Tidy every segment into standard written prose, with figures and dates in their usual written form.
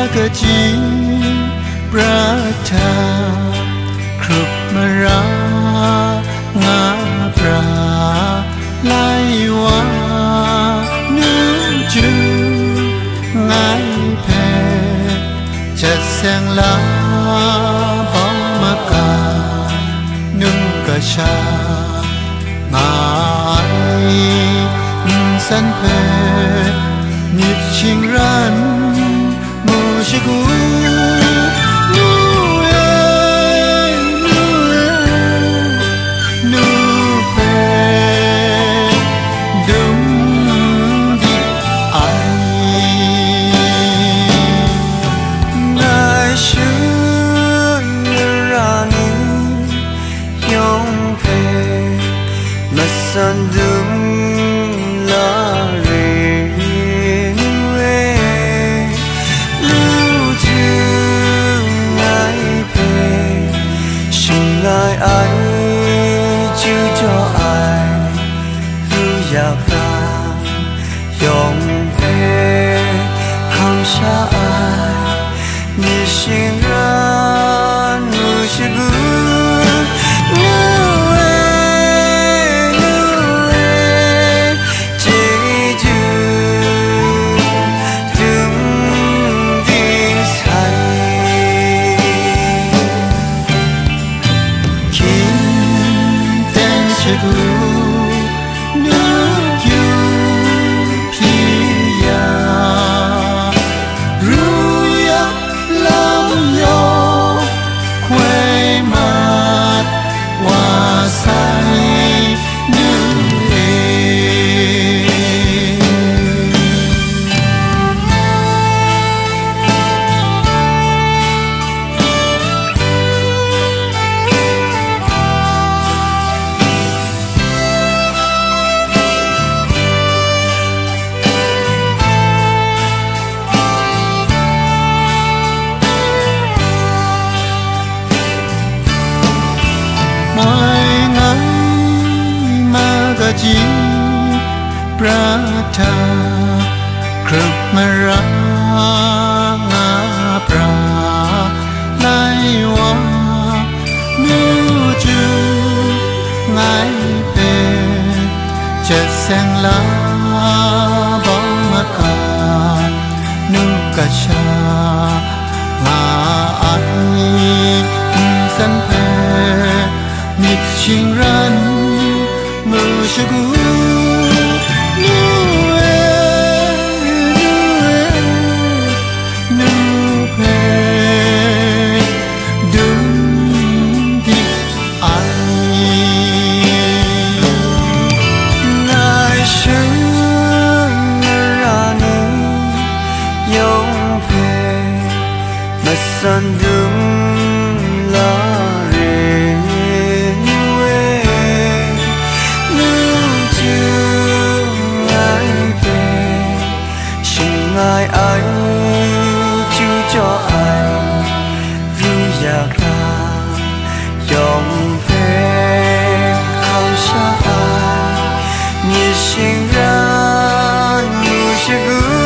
Magaji Brata Krup Mara Ngapra Laiwa Nuju Ngai Pe Chặt sang lá bóng Maka Nung Ka Sha Ngai San Pe Nhịp chinh ran Mù Shigu Sandum la re we lu ju ngai pe shin ngai ai ju cho ai lu ya ra yong pe ham sha ai ni shin ran nu shi gu Magaji Brata Krup Mara Ngapra Laiwa Nuju Ngai Pe Chặt sang lá bóng Maka Nung Ka Sha Ngai San Pe Nhịp chinh ran Mushigu Nupe Dum Di Ai Ngai Sheng Rani Yong Pe Masandum La Ngài ai chú cho ai ru ya ra yong pe không xa ai như sinh ra như sẽ gu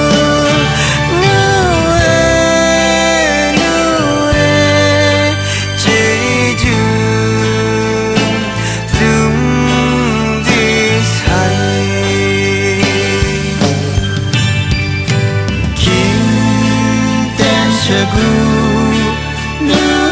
Nó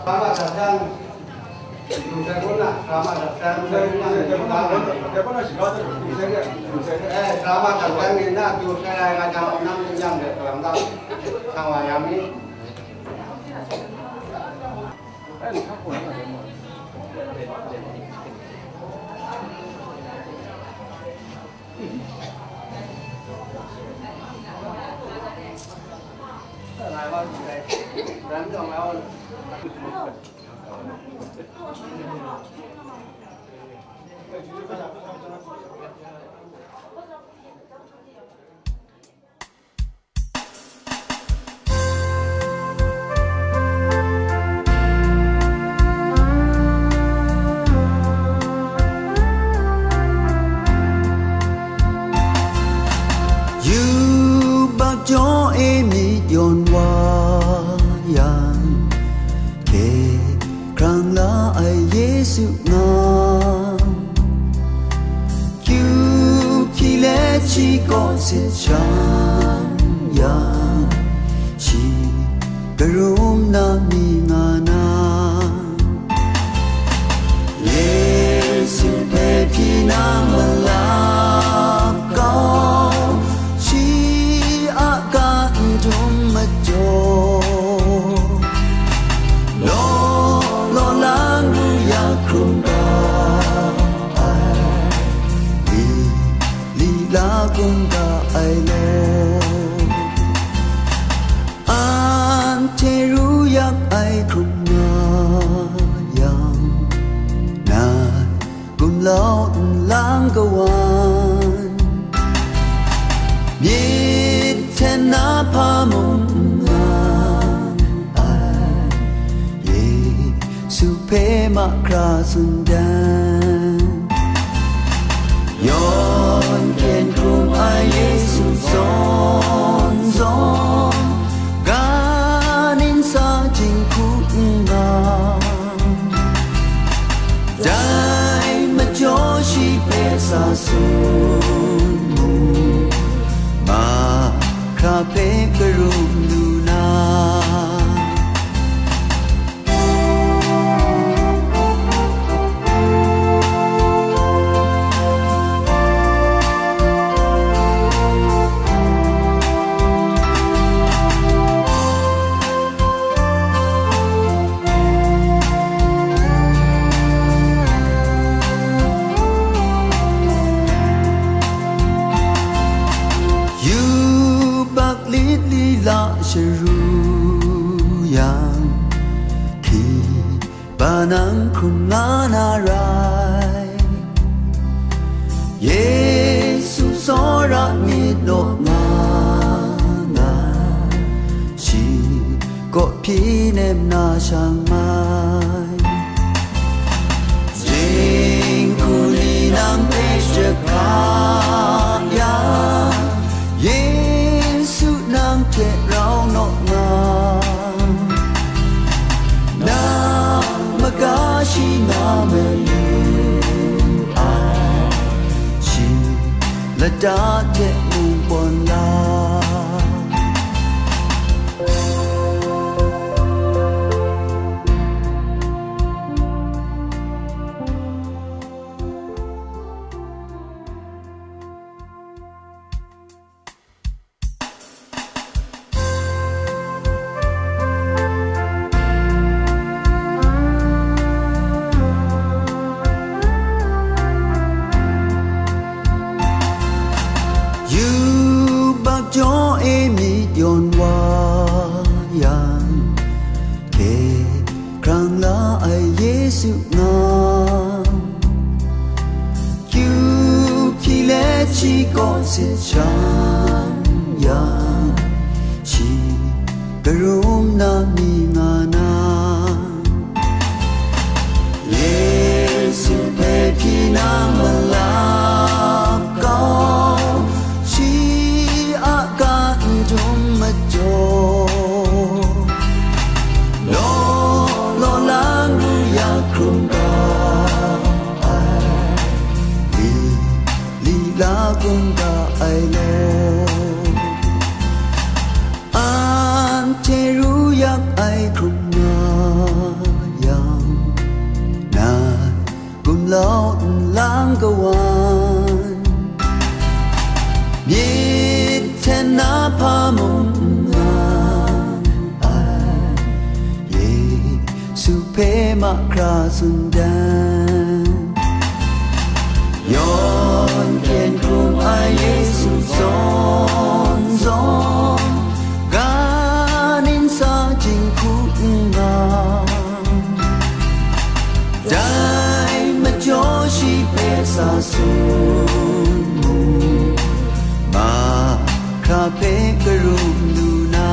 Ramah datang Dusen pun lah, ramah datang ramah datang ni nak dusen yang macam enam jam deh dalam tahun sama yang ni. la gung da ai lo chế ru yak ai không yang na gum lao lang kawan biết ten na pa mong ai ye su pe ma kra sundan yon ken kum ai Yesu zon zon ganin sa jing ku nga dai ma jo shi pe sa sun mu ma kra pe karu nu na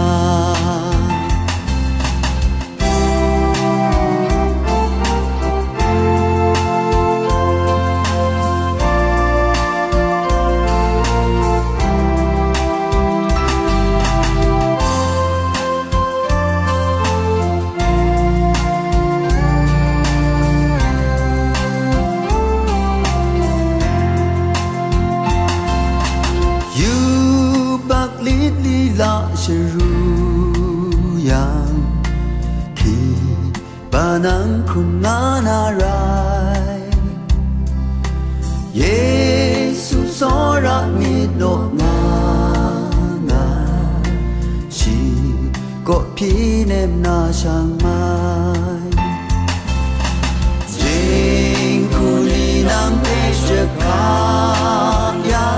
la yang ki banang kumana rai Yesu sora mi no nga shi ko pi nem na sang mai jing ku ni nam pe che ka ya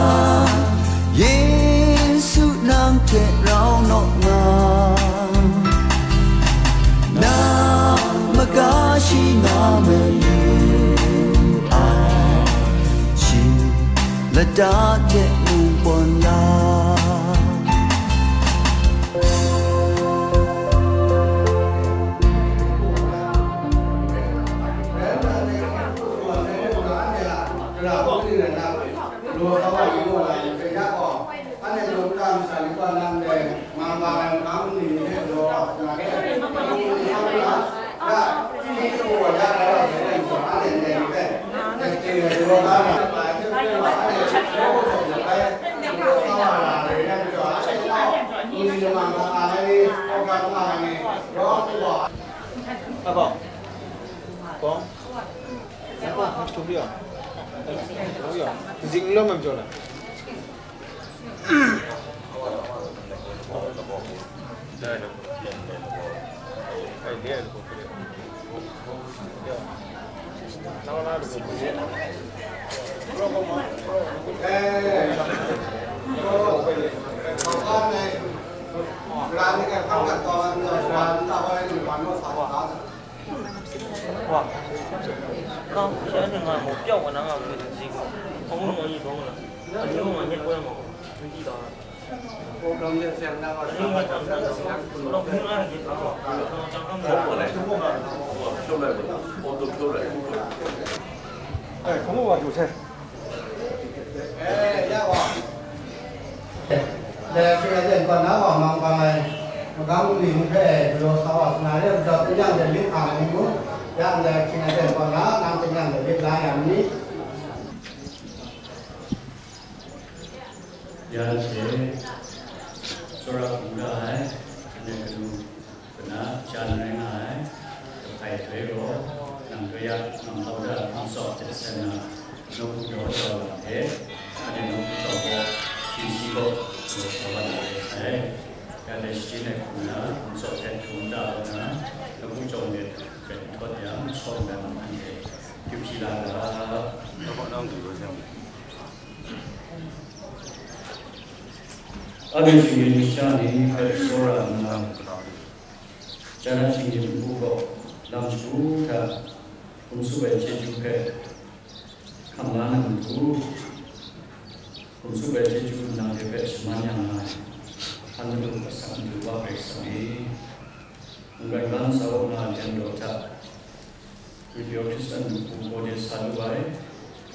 nang che rao no nga na magashi na me ai chi la da che mu bon la Apa? Con? Con chụp đi à? Đúng rồi. Dính lắm em cho này. Đây. Đây đi được không? Nào nào được không? Con này làm cái phong cách toàn toàn tao ơi toàn nó phải đó. Wow. Không, sẽ đừng là một chỗ mà nó là cái gì không có gì không là. Nếu mà nhận quen một cái gì đó. Cô đồng nhiên xem đang ở nhưng mà chẳng hạn nó không ai gì đó. Chẳng hạn một cái này không có vào chủ xe. Ê, ra bỏ. Để khi ấy đến còn nó bỏ mong vào này mà các mình phải rồi sau đó là để cho cái dạng để biết hàng mình muốn dạng để khi ấy đến còn nó làm cái dạng để biết lại làm đi. Ya se sura buddha hai ane kanu kana chan rai hai kai thwe ro nam kya nam tau da nam so che sen na no ku yo so la the ane no ku so ko chi chi ko so so la hai ka le chi ne ku na nam so che thun da na no ku chong ne ke ko ya so da nam ane kim chi la da no ko nam du ro jam Aben singin nishani per sora na jana singin buko lam su ta kumsu be cheju ke kamana tu kumsu be cheju na de pe smanya na anu pasang tu wa pe sami ngai ban sao na jendo ta video kisan bu ko de salu bai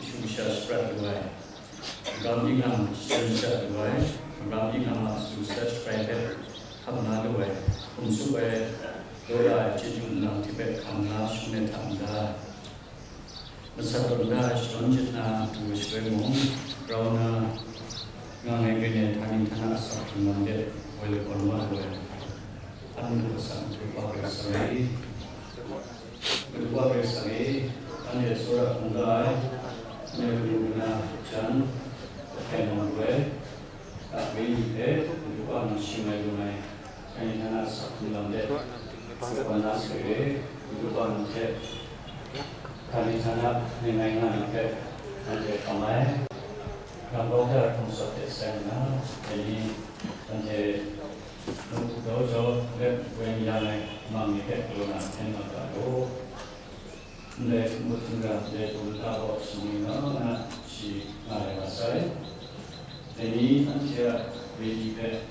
shu sha spread bai gam ingam sha bai Ram đi nằm xuống set private tham gia đối với cùng số về đối lại chỉ dùng làm thì về tham gia xuống nên tham gia mà sau đó là chọn chết na từ về mong rồi na ngang ngày cái này tham gia tham gia sau khi làm để với còn mà rồi 한국산 두바베스리 두바베스리 안에 소라 공가에 네루나 전 해몽괴 아베이데 두바는 심해도네 아니 하나 사품인데 두바나스에 두바는 제 아니 하나 내가이나니까 이제 가마에 감독자 통솔했어요. 이 이제 너저 왜냐면 마음이 개로나 생각하고 근데 무슨가 이제 돌다고 심이나 시 말해봤어요. 이 한시야 외집에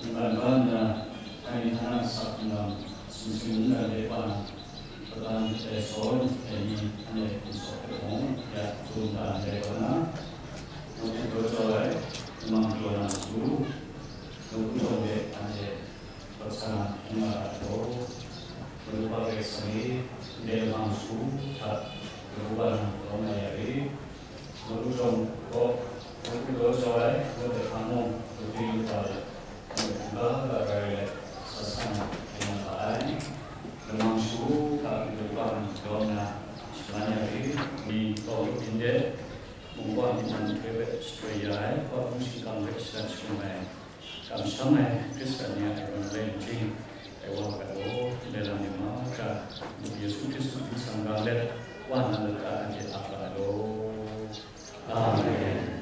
이만한 아니 하나 사건은 순수는 내반 그다음 에서 이 안에 분석하고 야 돌다 내거나 또 저의 마음으로 나수 누구의 안에 벌써 힘하고 누구의 내 마음수 다 누구는 너무야리 누구좀 누구 저의 그 방송 그들과 누가를 사상 힘하이 마음수 다 누구는 너무나 만약에 이 거기인데 공부하는 그 시도이라에 공식한 것이란 식으로에 감성에 크리스천이야 렌징 에워가고 내라니마가 예수 그리스도 상가를 완하는가 이제 아까도 아멘.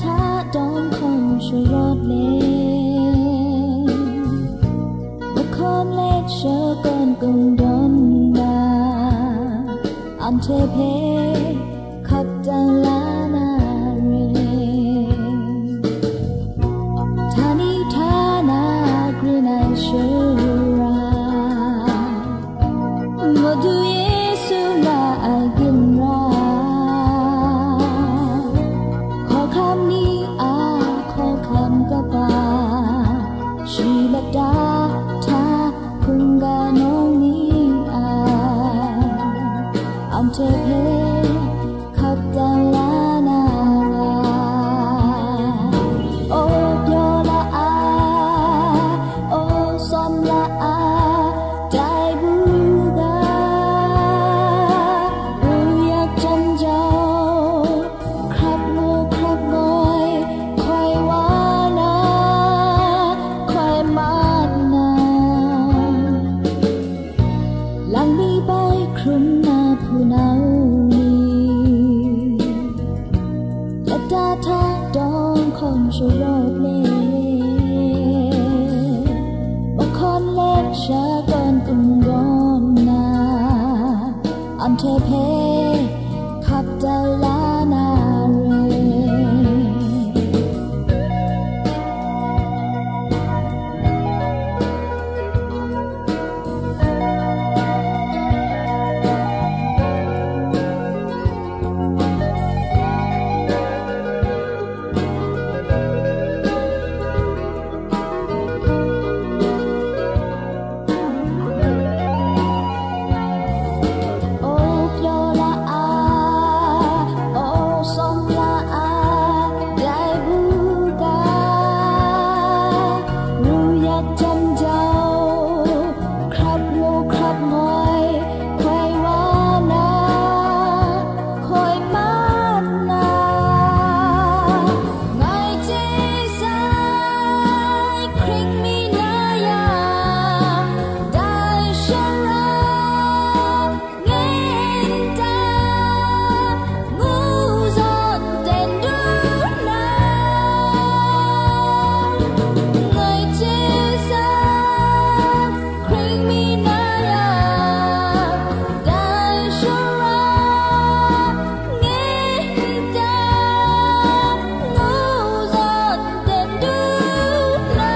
ท่าดองคงชูรสเล่บุคคลเล็กเชื่อกันกุงดอนนาอันเทเพขับจังลานาเรทานิทานากรีนัยชูราโมดูเยซูนาไอกินราขอคำนี้ขอคำกบาชีลดาทาคุงกานงนี้อันเทเพขับจังลานาโอโยละโอซอมละใจบูการู้อยากจำเจ้าครับโมครับงอยคอยวานาคอยมานาหลังมีใบครุมนาผู้เนาและตาทาดองคนชูรสเล่บุคคลเล็กชาก่อนกุงร้อนนาอันเทเพขับเจ้าลานาเรโอโยละโอซอมละใจบูการู้อยากจำเจ้าครับโมครับงอยคอยวานาคอยมานาไงเจสายคริงมีนายาได้ชราเงินตางูซอนเต็นดูนาไงเจสายคริงมีนายาได้ชราเงินตางูซอนเต็นดูนา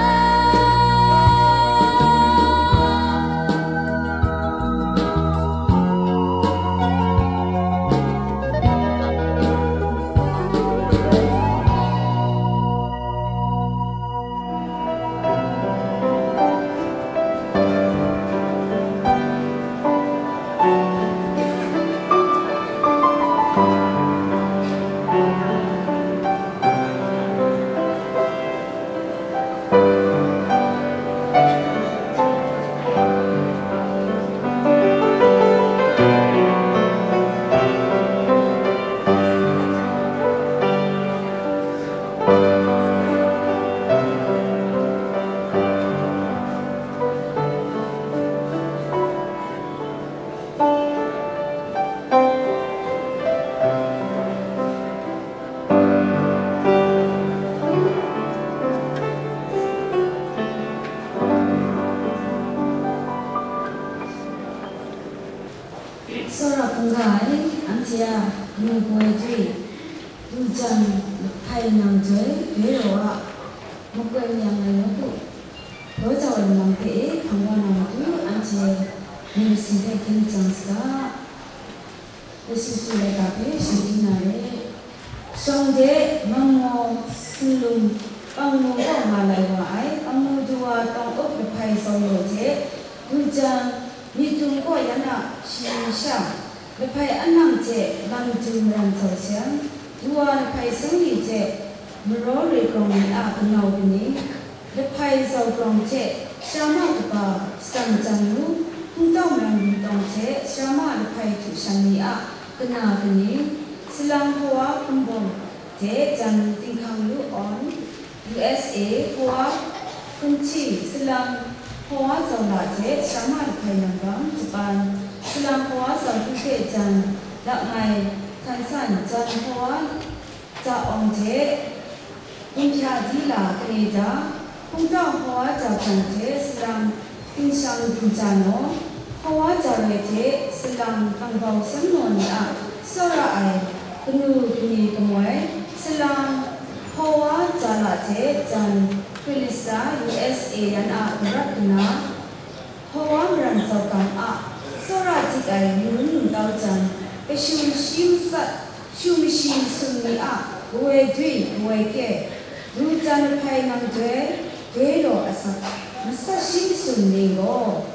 Sora pungai antia nu poetry du jam thai nang joi de roa mokwe yang nai no tu do chaw nang te phangwa nang tu anche ni si de kin changsa esu le ka pe shi na re song de mangmo sulum pangmo ko ma lai wa ai pangmo juwa tong op de phai so lo je du jam ni tung ko yana shi sha le phai anang je bang jum ran so siang juwa le phai sang ni je mro re kong ni a knau ni le phai so kong je shama ba sam jang lu tung tong ran ni tong je shama le phai chu sang ni a kana ni silang hoa kumbong je jan ting khang lu on USA hoa kunchi silang hoa zong la je shama le phai nang bang Japan silang hoa zong tu je jan la mai than san jan hoa cha ong je 인피아디라 그네자 홍자 호와자 반테 슬람 인상 빈자노 호와자레제 슬람 방바우 셈노니아 소라아이 그누 그니 그모에 슬람 호와자라제 잔 필리스타 USA 야나 그라크나 호와브란 서kam아 소라지가이 유는 가우잔 슈미심 순미아 고에드위 고에게 루잔을 파이남돼 되로 아사 무사심 순미고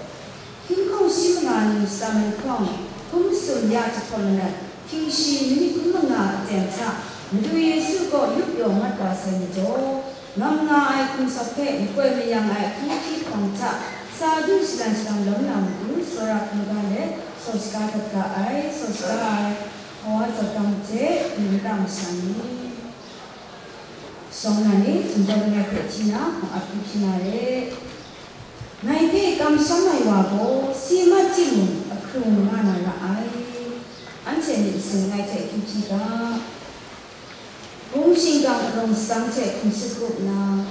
킹콩 심나니 사면콩 홈순 야지콜나 킹시 미니 kumanga 젠차 누이 수고 육요 맞다 선조 남나 아이 kum석해 이거에 아이 킹키 광차 사두 시간 넘나무 소라 kum가네 소스카가 아이 소스카 호와저kam제 인담산이 성난이 진정의 그치나 아프치나레 나이게 감성나이와고 시마지문 그런만하나 아이 안체는 승나이제 김치가 공신강 롱상제 kum스굽나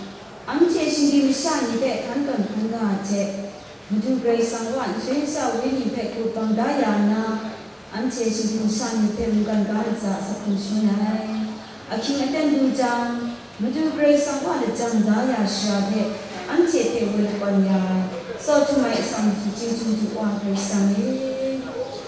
안체 신김산이베 간건군가제 무두그레이 상관 수행사 위니베 구방다야나 안체 신김산이베 무간간자 사kum수나이 아킹아텐 두장 무두그레이 상관의 장다야 시아베 안체 때문에 소주마이 상주주주와 그레이상이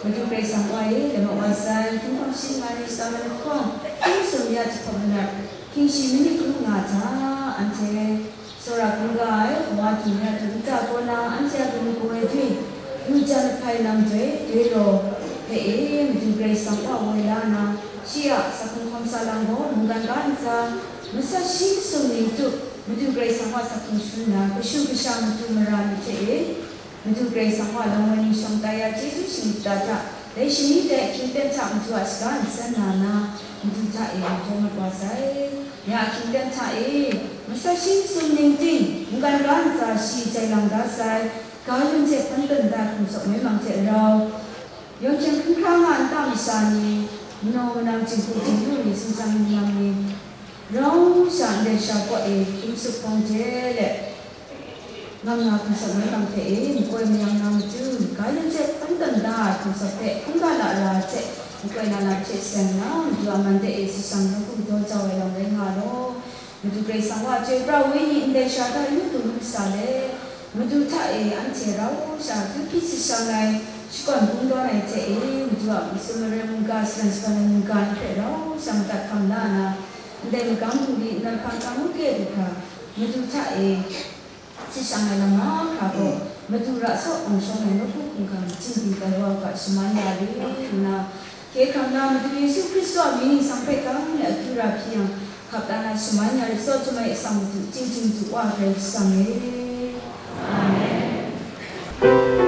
무두그레이 상관이 레모와산 김kam신마이 사면콩 김수미야 지퍼나 김시민이 궁가자 안체 소라 궁가에 와주냐 두자고나 안체야 궁고에뒤 두자는 파이남돼 되로 배에 무두그레이 상관 오일라나 시야 사kum컴살랑고 문간간자 무사시 소니도 무두그레이 상화 사kum수나 그슈그샤 무두메라미체 무두그레이 상화 롱원이 성다야 제주신다자 내신이데 김tem차 무두아스간 산나나 무두차에 무두마과사에 야 김tem차에 무사시 소닝진 문간간자 시자이랑다사이 가윤제 판던다 kum석 매망제로 영천 큰강한 땅이사니 노남 진구진구리 수장님이 롱상대 샤고에 김숙봉제레 남나 kum석 매망제에 무고이명남주 가연제 판단다 kum석대 한가라라제 무고이나나제 생나 주아만데 에시상노 도자웨랑랭하로 무두그레이 상화 제브라웨니 인데샤다 유두lum사레 무두타에 안체라오 샤두피시상나이 시간 공동의 제일 무주와 무슨을 뭔가 시간을 뭔가 해로 상탁함나나 근데 감독이 날 방송하게 되다 무주차에 시상을 넘어가고 무주라서 엄청난 높은 공간 진비가와 같이 만나리나 계획함나 무주 예수 그리스도와 민이 상패감을 아큐라피양 갑다나 시만야를 써주마의 상무주 찡찡주와 그리스도의 아멘. Salam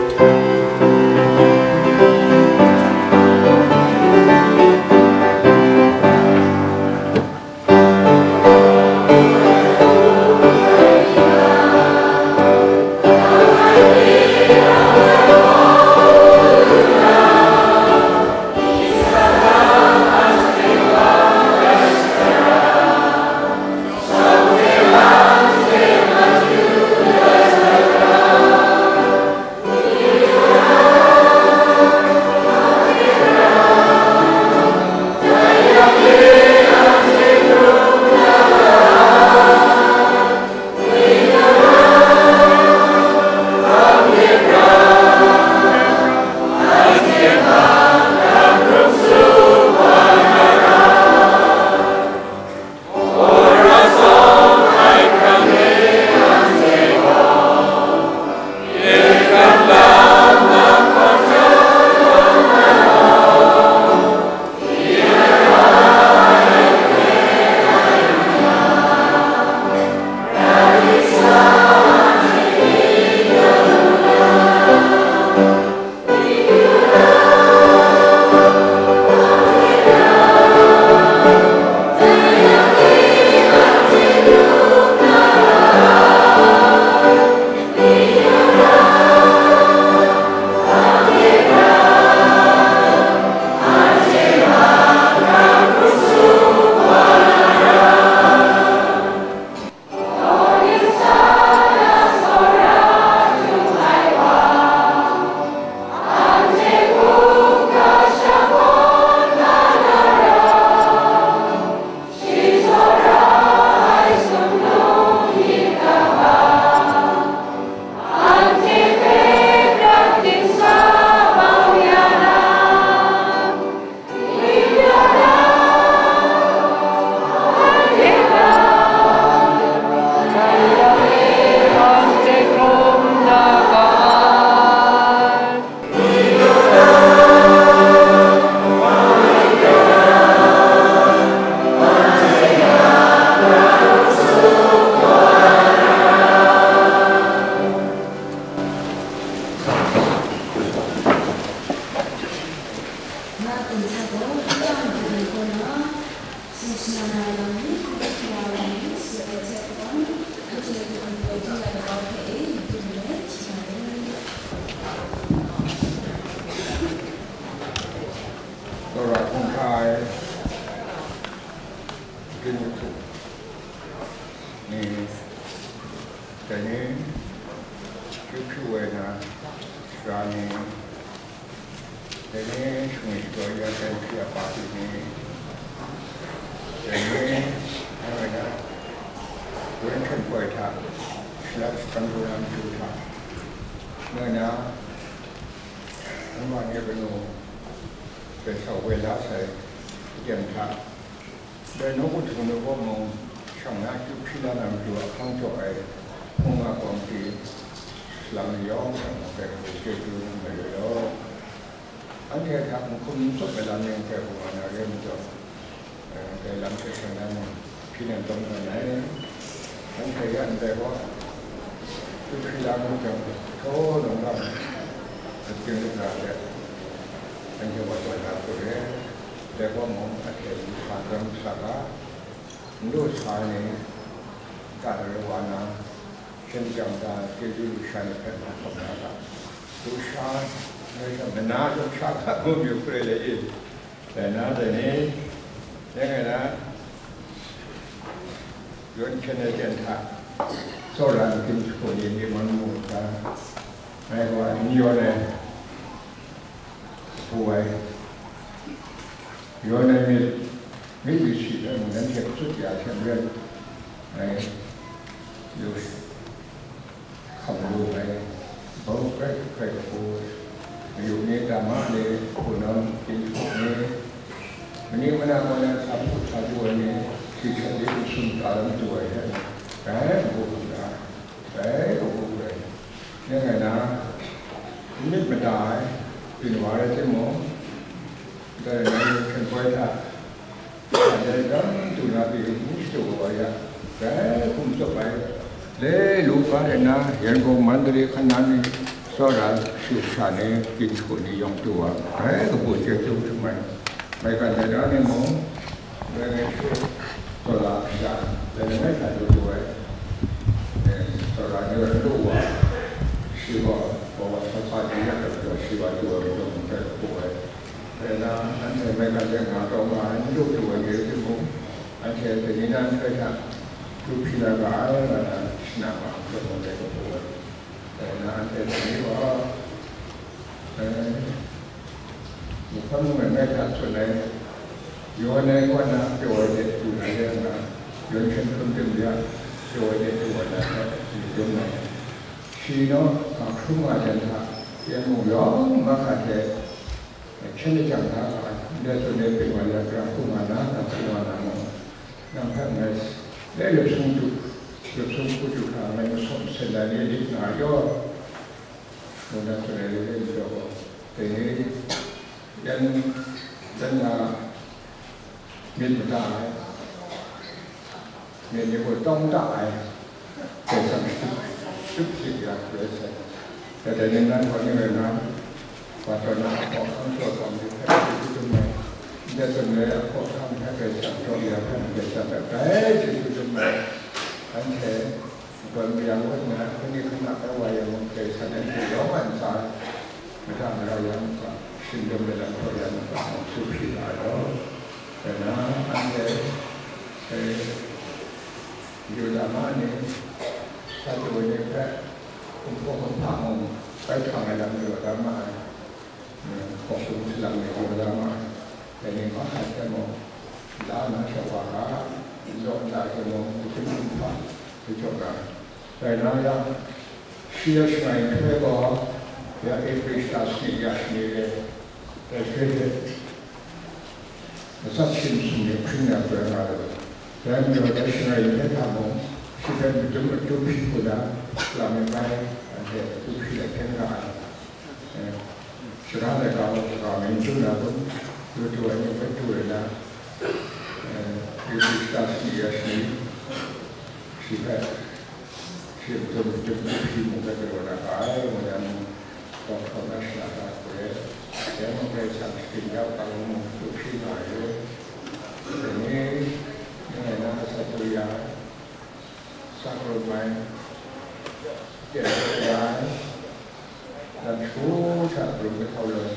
แต่นี้คือเวลารานีแต่นี้ช่วยตัวยังเป็นเพียบปาที่นี้แต่นี้อะไรนะเว้นขึ้นป่วยท่าและกันดูน้ำดูท่าเมื่อนะทั้งวันนี้เป็นโนเป็นเสาเวลาใส่เยี่ยมท่าได้นกถึงนึกว่ามองช่างหน้าจุดที่เรานำตัวข้างจอยคงมาความดีหลังย้อนแต่เกิดขึ้นไม่ได้แล้วอันนี้ครับคุณสุดเวลาเนี่ยแค่ผมนะเรื่องจบแต่หลังจากนั้นพี่นั่นตรงไหนอันที่อันแต่ว่าจุดที่เราจะโทษลงรับจึงได้แล้วอันที่ว่าตัวเราตัวเองแต่ว่ามองอาจจะผ่านการศึกษาดูสายนี้การเรียนวันนั้นเช่นจังหวะที่ดูชายเป็นนักธรรมะดูชายไม่ใช่เป็นนักดูชายก็มีเพื่อนเลยแต่นะแต่นี้ยังไงนะย้อนเช่นเดียวกันโซลาร์กินคนยินดีมันมุ่งกันไม่ว่านิยมเลยป่วยย้อนในมีวิธีเรื่องนั้นเกี่ยวกับสุดยอดเช่นเรื่องในดูคำดูไปบอกใครพูดอยู่ในธรรมะเลยคุณน้องกินพวกนี้วันนี้มันอะไรสัมผัสสัมผัสนี้ที่ฉันได้สุนทรภตัวเองแต่บุญนะแต่บุญเลยยังไงนะนิดไม่ได้เป็นวาระที่มองแต่ในขั้นตอนที่แต่ดังตุนาบีมุสตัวไว้แต่คุณจะไปเลยลูกบ้านนะเห็นของมันเลยขนาดนี้สอนศึกษาเนี่ยกินคนนิยมตัวแต่ก็พูดเชื่อถือทำไมไม่กันแต่ด้านนี้มองเรื่องนี้สอนศึกษาแต่ไม่กันด้วยสอนเนี่ยรู้ว่าชีวะบอกว่าภาษาที่จะเป็นชีวะตัวเป็นคนแต่ป่วยแต่ละอันนี้ไม่กันแต่งานต่อมาอันนี้รู้ตัวเองที่ผมอันนี้แต่นี่นั่นเคยทำดูพิจารณาแล้วนะนำมาเป็นคนแต่ป่วยแต่ละอันนี้ว่าบุคคลเหมือนไม่ทันส่วนไหนย้อนในวันนั้นโจยเด็ดอยู่ในเรื่องนั้นย้อนเช่นคนเดียวโจยเด็ดอยู่ในอยู่ในชีโน่กับทุ่งอาจารย์ยังมุ่งย้อนมาขัดแย้งเช่นจังหวะเดี๋ยวตัวนี้เป็นวันละครั้งทุ่งอาจารย์ที่วันนั้นนั่งพักในได้หยุดส่งจุดทางในส่งเส้นนี้นิดหน่อยก็มันจะเป็นเรื่องเดียวแต่นี้ยังมีปัญหามีคนต้องได้เป็นสังคมทุกสิ่งอย่างเลยแต่ในนั้นคนนี้นะว่าตอนนั้นของทั้งตัวของที่แท้ที่ตรงไหนจะตรงไหนของทั้งแท้เป็นสังคมอย่างนั้นเป็นสังคมแต่ที่ตรงไหนทั้งแท้คนอย่างว่านะคนนี้ขนาดว่าอย่างมันเป็นสังคมที่ย้อนสายไม่ทำเราอย่างก็สิ่งเดิมเดิมเราอย่างก็สุขที่ได้แล้วแต่นะอันนี้อยู่ด้านหน้านี้ถ้าตัวนี้แค่ผมก็คนทำไปทำอะไรอยู่ด้านหน้าของคุณสลังในอยู่ด้านหน้าแต่นี่ก็หายไปหมดด้านหน้าชาวบ้านยกได้ก็มองที่คุณทำที่จบได้แต่นั่นยังเชื่อใช่ไหมแค่บอกอยากเอฟริสตาสีอยากมีเลยแต่เชื่อสัตว์สิ่งสิ่งนี้ขึ้นมาเป็นอะไรแต่เมื่อได้ใช้ในทางมองที่เป็นจุดพิจารณาเราไม่ไปอันเดียวจุดพิจารณาสุดท้ายเราไม่จุดนั้นดูตัวนี้เป็นตัวนะที่สตาร์สีนี้ที่แบบที่จุดพิจารณาอะไรเหมือนต้องทำอะไรสักอย่างแต่มันเป็นสิ่งที่เราต้องดูที่ไหนแต่นี้ยังไงนะสัตว์ยาสักรูปแบบเกี่ยวกับยาแล้วชูชักรูปไปเท่าเลย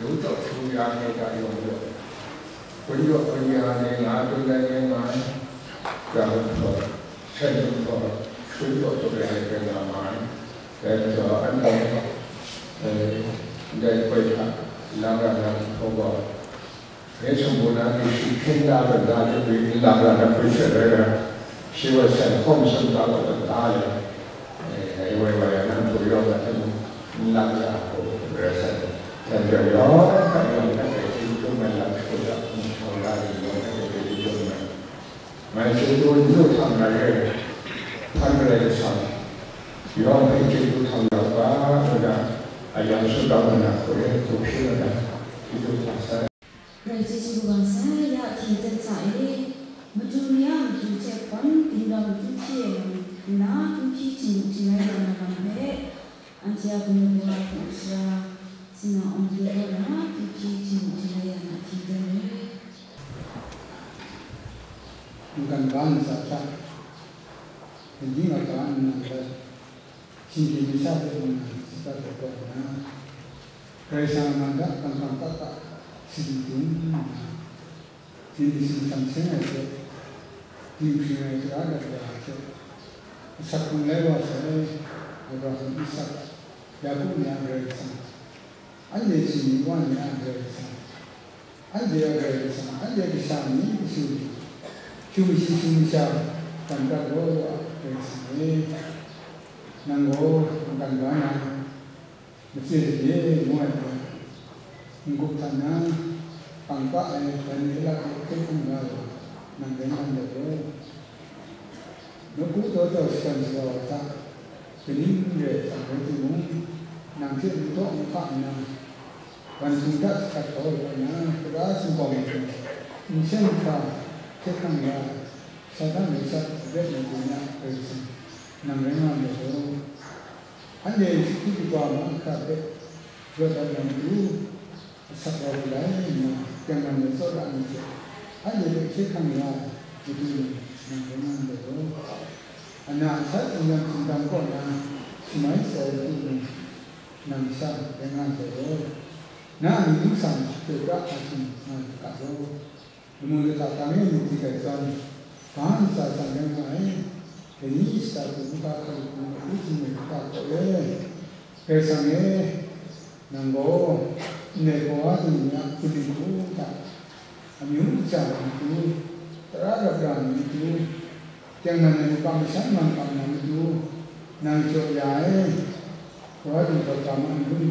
ดูต่อชูยาในการยงเยอะคนยกคนยาในงานตัวใดในงานจะเป็นคนส chen ko shui ko to le ke na ma ke cho an dong dai ko ta la ra na ko ba ke chung bu na ni shi ken da ba da ni la ra na ko she le shi wa san hong san da ba da le ai wai wai na ko yo da ni la ra ko re san ta jo yo ka yo na ke shi ko ma la ko da ni ko la ni yo na ke shi ko ma mai shi do ni lo tham na le tham le de san yo mai shi do tham la ba da ai yang su da na ko le to shi na ki do ta sa Rai Jesu bangsa ya kita cai Madunia mencuci pon tinggal cuci na cuci cina yang nampak antia penuh usaha sina onggir na cuci cina yang nak kita bukan bangsa tak jadi makan nak sini bisa dengan kita berkorban kerana manda tentang kata sidung jadi sistem saya itu di sini ada satu level saya ada bisa jago yang berasa ada sini wan yang berasa ada di sana ni sini cuma tanpa doa berasa nanggo bukan mana mesti dia muat untuk tanah tanpa air dan elak ketinggal nanggengan dulu. Nukut doa sekian segala tak bening dia sampai timung nanti untuk mukanya bantu tak kata orang keras sembong insan tak ketangga sedang bisa berjaya berisi nanggengan dulu. Ada sikit juga mangkat berada dulu. Sebab lain jangan bersorak ni. Ada sekarang itu namanya itu. Anak saya yang sedang korban semai saya itu nampak dengan itu. Nah itu sama juga asing kalau mulai kami ini tiga tahun bangsa yang lain ini satu muka kalau itu mereka boleh kesannya nanggo negoa dunia kuliku tak ambil cara itu terhadap dan itu jangan bangsa mangkang itu nang coyai kalau di pertama itu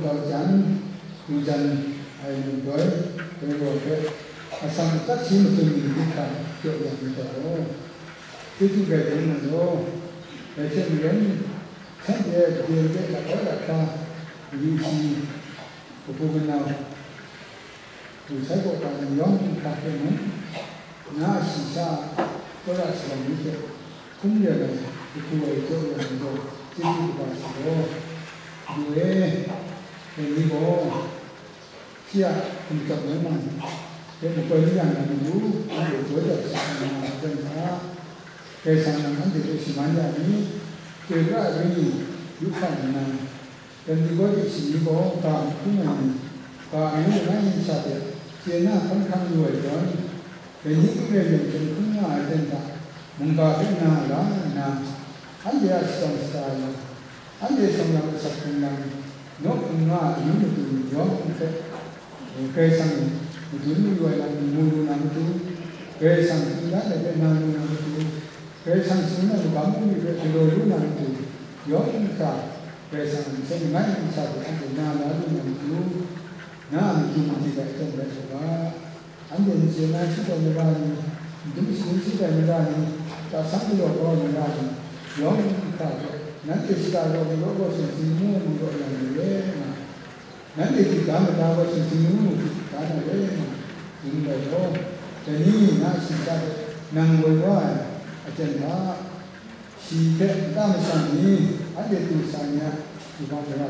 hujan air boy terus asam tak sih mesti kita coba itu juga dengan itu macam saya dia apa diisi hubungan saya kok kan yang kakek na sisa orang Islam itu kemudian itu yang itu jadi bahasa dua ini siap untuk memang dan perjalanan dulu ada banyak sama dan kesan nanti itu semuanya ini juga ini bukan dan juga di sini bahwa kami ini sahaja, jena kan dua orang, dan ini kerja yang punya agenda, mungkin na, anda sedang anda sedang bersakungan, nak ini jom kesan itu dua orang mulu nanti, kesan tidak ada nanti, kesan semua kamu itu dulu nanti, jom kita kesan senang sahaja lalu nanti. Nah, itu tidak terbaca. Anda jangan sudah berani, sudah berani. Tak sampai orang berani. Yang kita nanti sekarang orang semua orang yang lema. Nanti kita mendapat semua kita lema. Ini betul. Jadi nasi kita nang berbuat. Agenda si kita misalnya ada tulisannya di mana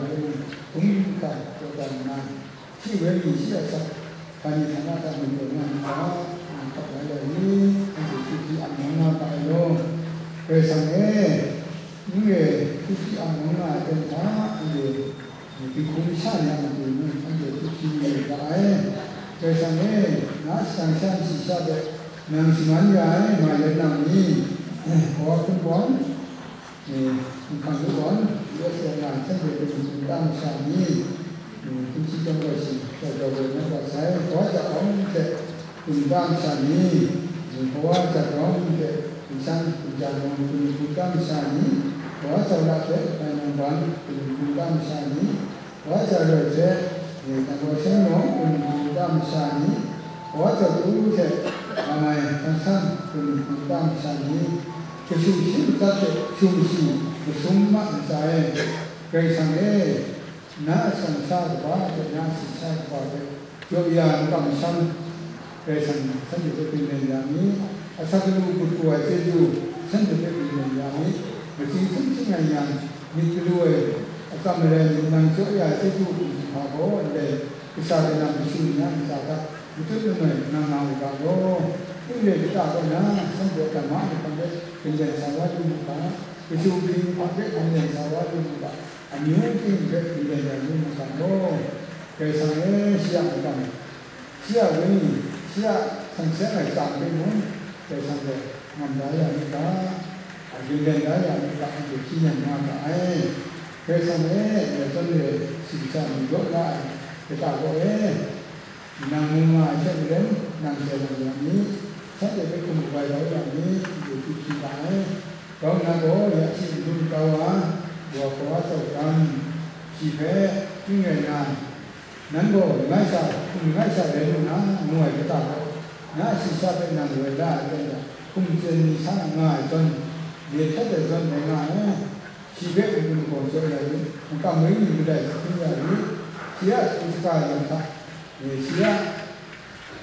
tungkat kebenaran. Si beri siapa kami tanah tak menjualnya tak ada ini untuk cuci amanah tak ada kesannya ini cuci amanah tentang ini dikulisan yang untuk cuci tak kesannya nas sang sisa nang semuanya malah nang ini có cái quán còn cái quán nó sẽ làm cho người mình đang sản nhi cũng chỉ trong cái gì đầu nó có sai có chả ông sẽ mình đang sản nhi có chả ông sẽ mình sang mình chả mình đang sản nhi có sau đó sẽ phải làm quán mình đang sản nhi có sau rồi sẽ người ta có sẽ nói mình đang sản nhi có sau đó sẽ làm này thằng sang mình đang sản nhi cái suy nghĩ ta sẽ suy nghĩ cái sung mãn sai cái sang ấy na sang sa ba cái na sa ba cái cho ia cầm sang cái sang sang được cái này là mi asa cái lu bút của cái ju sang được cái này là mi cái gì cũng cái này là mi cái lu ấy asa mình làm năng cho ia cái ju mà có để cái sao cái làm cái suy nghĩ sao đó cái thứ này năng nào cả đó cái này chúng ta có na sang được cả má được cái này sao đó chúng ta cái suy nghĩ hoặc cái này sao đó chúng ta nhiều cái việc bây giờ như một cái đó cái sáng ấy xia một cái xia thằng sẽ này chạm cái muốn cái sáng rồi nằm đó là như đó bây giờ đó là như vậy để chi nhận mà cái sáng ấy để cho người sinh sản gốc lại cái tạo cái ấy nằm ngoài cho đến nằm sẽ làm như chắc là cái cùng vài đó là như để chi phải có nào đó là chỉ dùng câu á và có sầu tâm chỉ phải những người nào nắn bộ ngay sau đấy nó ngoài cái tạo nó sinh ra bên nào người ta đây là cùng trên sáng ngày tuần để thắt để dân này ngày chỉ biết mình còn chơi là những cả mấy người đây cũng là những chỉ là chúng ta làm sao để chỉ là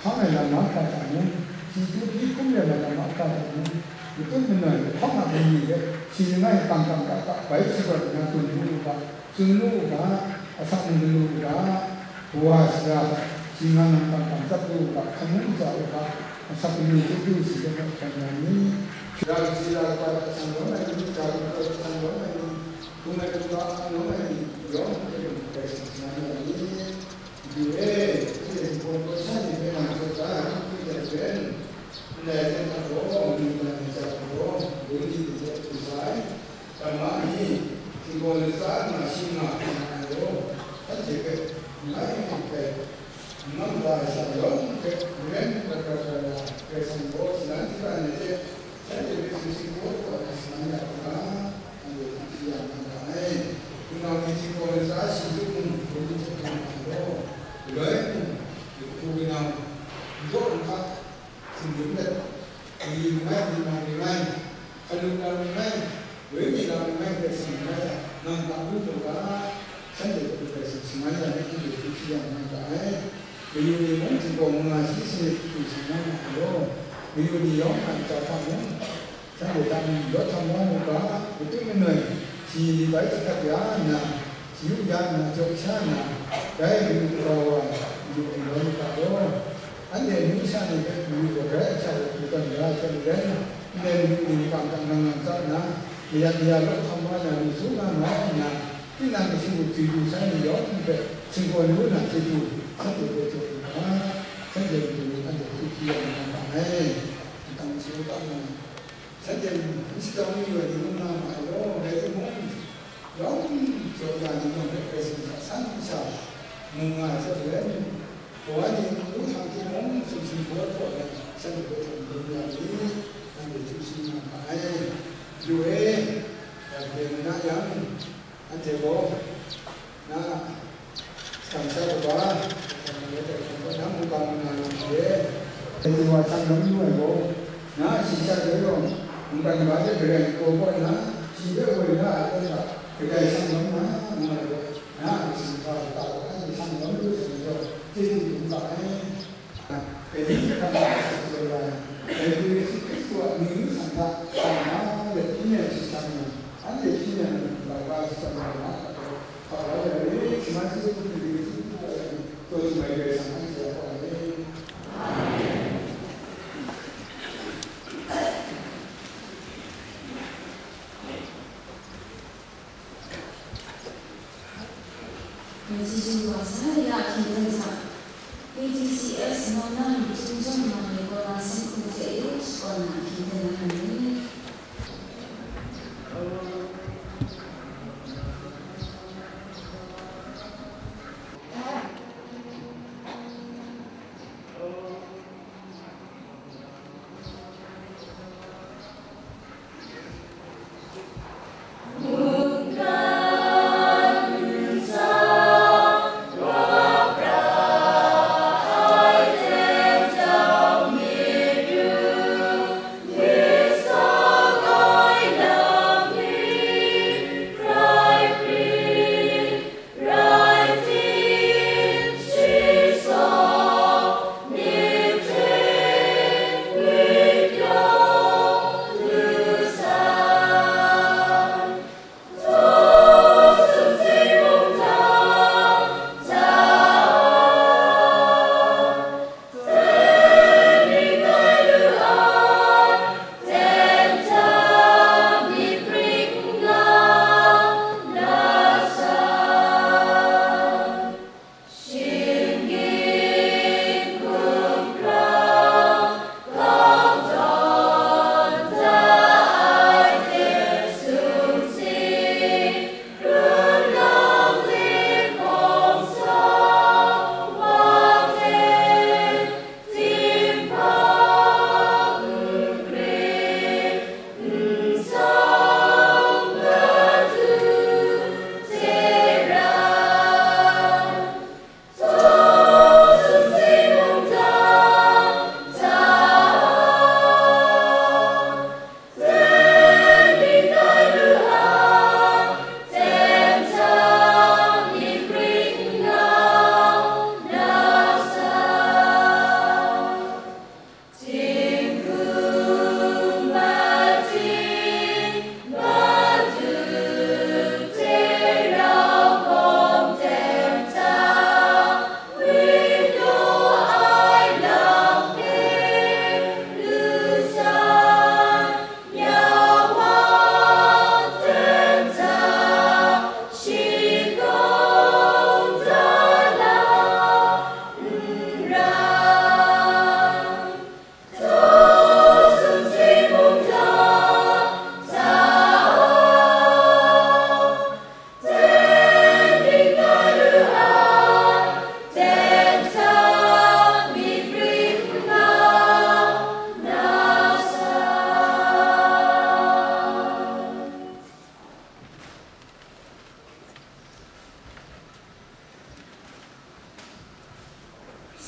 tháng này là nó cả những chỉ chút ít cũng là nó cả những cái tôi mình nói tháng nào mình gì đấy chỉ ngay càng cả bảy sự vật là tuần lu cả sang lu cả hoa sữa chỉ ngang càng sắp lu cả không muốn giàu cả sắp lu cái gì đó cái này ra chỉ là qua sang đó này đi ra sang đó này cũng này cũng đó nó này đó cái này đi đi cái con có sai thì phải làm cho ta cái cái này cái đó mình làm sao đó đối đi thì sai còn mà đi thì còn là mà xin mà đó tất cả cái mấy cái năm đại sản lượng cái nguyên cái sản phẩm là cái này cái cái sinh hoạt của sản phẩm là anh được chỉ làm cái này chúng ta thì còn là sử dụng của những cái đó đấy thì tôi nào rất là khác thì đúng đấy vì mấy anh làm mấy với những làm mấy cái sản phẩm này nằm tại khu vực đó sẽ được cái sản phẩm này cái gì cũng chỉ làm cái ví dụ như muốn thì còn là chỉ sử dụng sản phẩm đó ví dụ như giống là cho tham muốn sẽ được làm rất tham muốn một cái cái cái này chỉ vậy thì các giá là chỉ dùng giá là cho xa là cái ví dụ rồi ví dụ như đó anh để những sao này cái ví dụ đấy sao được cần ra cho đấy nên mình cảm thấy năng cho nó bây giờ lúc không có là mình xuống là nó là cái nào mình sinh hoạt chủ sai thì đó về sinh hoạt luôn là chủ không được về chủ đó sẽ được anh được chủ kia là hay tăng số tăng là sẽ được trong người thì nó làm phải đó để cái muốn giống cho là những cái sự sáng tạo mùng ngày sẽ đến của những lúc thằng kia muốn sự sinh hoạt của là sẽ được thành nhà lý anh được chủ sinh là phải dù ấy thì nó giống anh thầy bố nó làm sao được đó không có nắm một con nào để thì ngoài sang nắm nuôi bố nó chỉ ra đấy rồi không cần nói cái này cô coi nó chỉ biết người nó là cái này sang nắm nó ngoài rồi nó chỉ vào tạo cái sang nắm đối xử rồi chứ chúng ta cái gì các bạn rồi là cái của những sản phẩm nó để cái này sản phẩm anh để cái này là ba sản phẩm nó họ nói là đấy chỉ mang cái tôi phải về sản phẩm của họ đấy ATCS nó là một trung tâm mà người có là sinh không dễ còn là khi thế này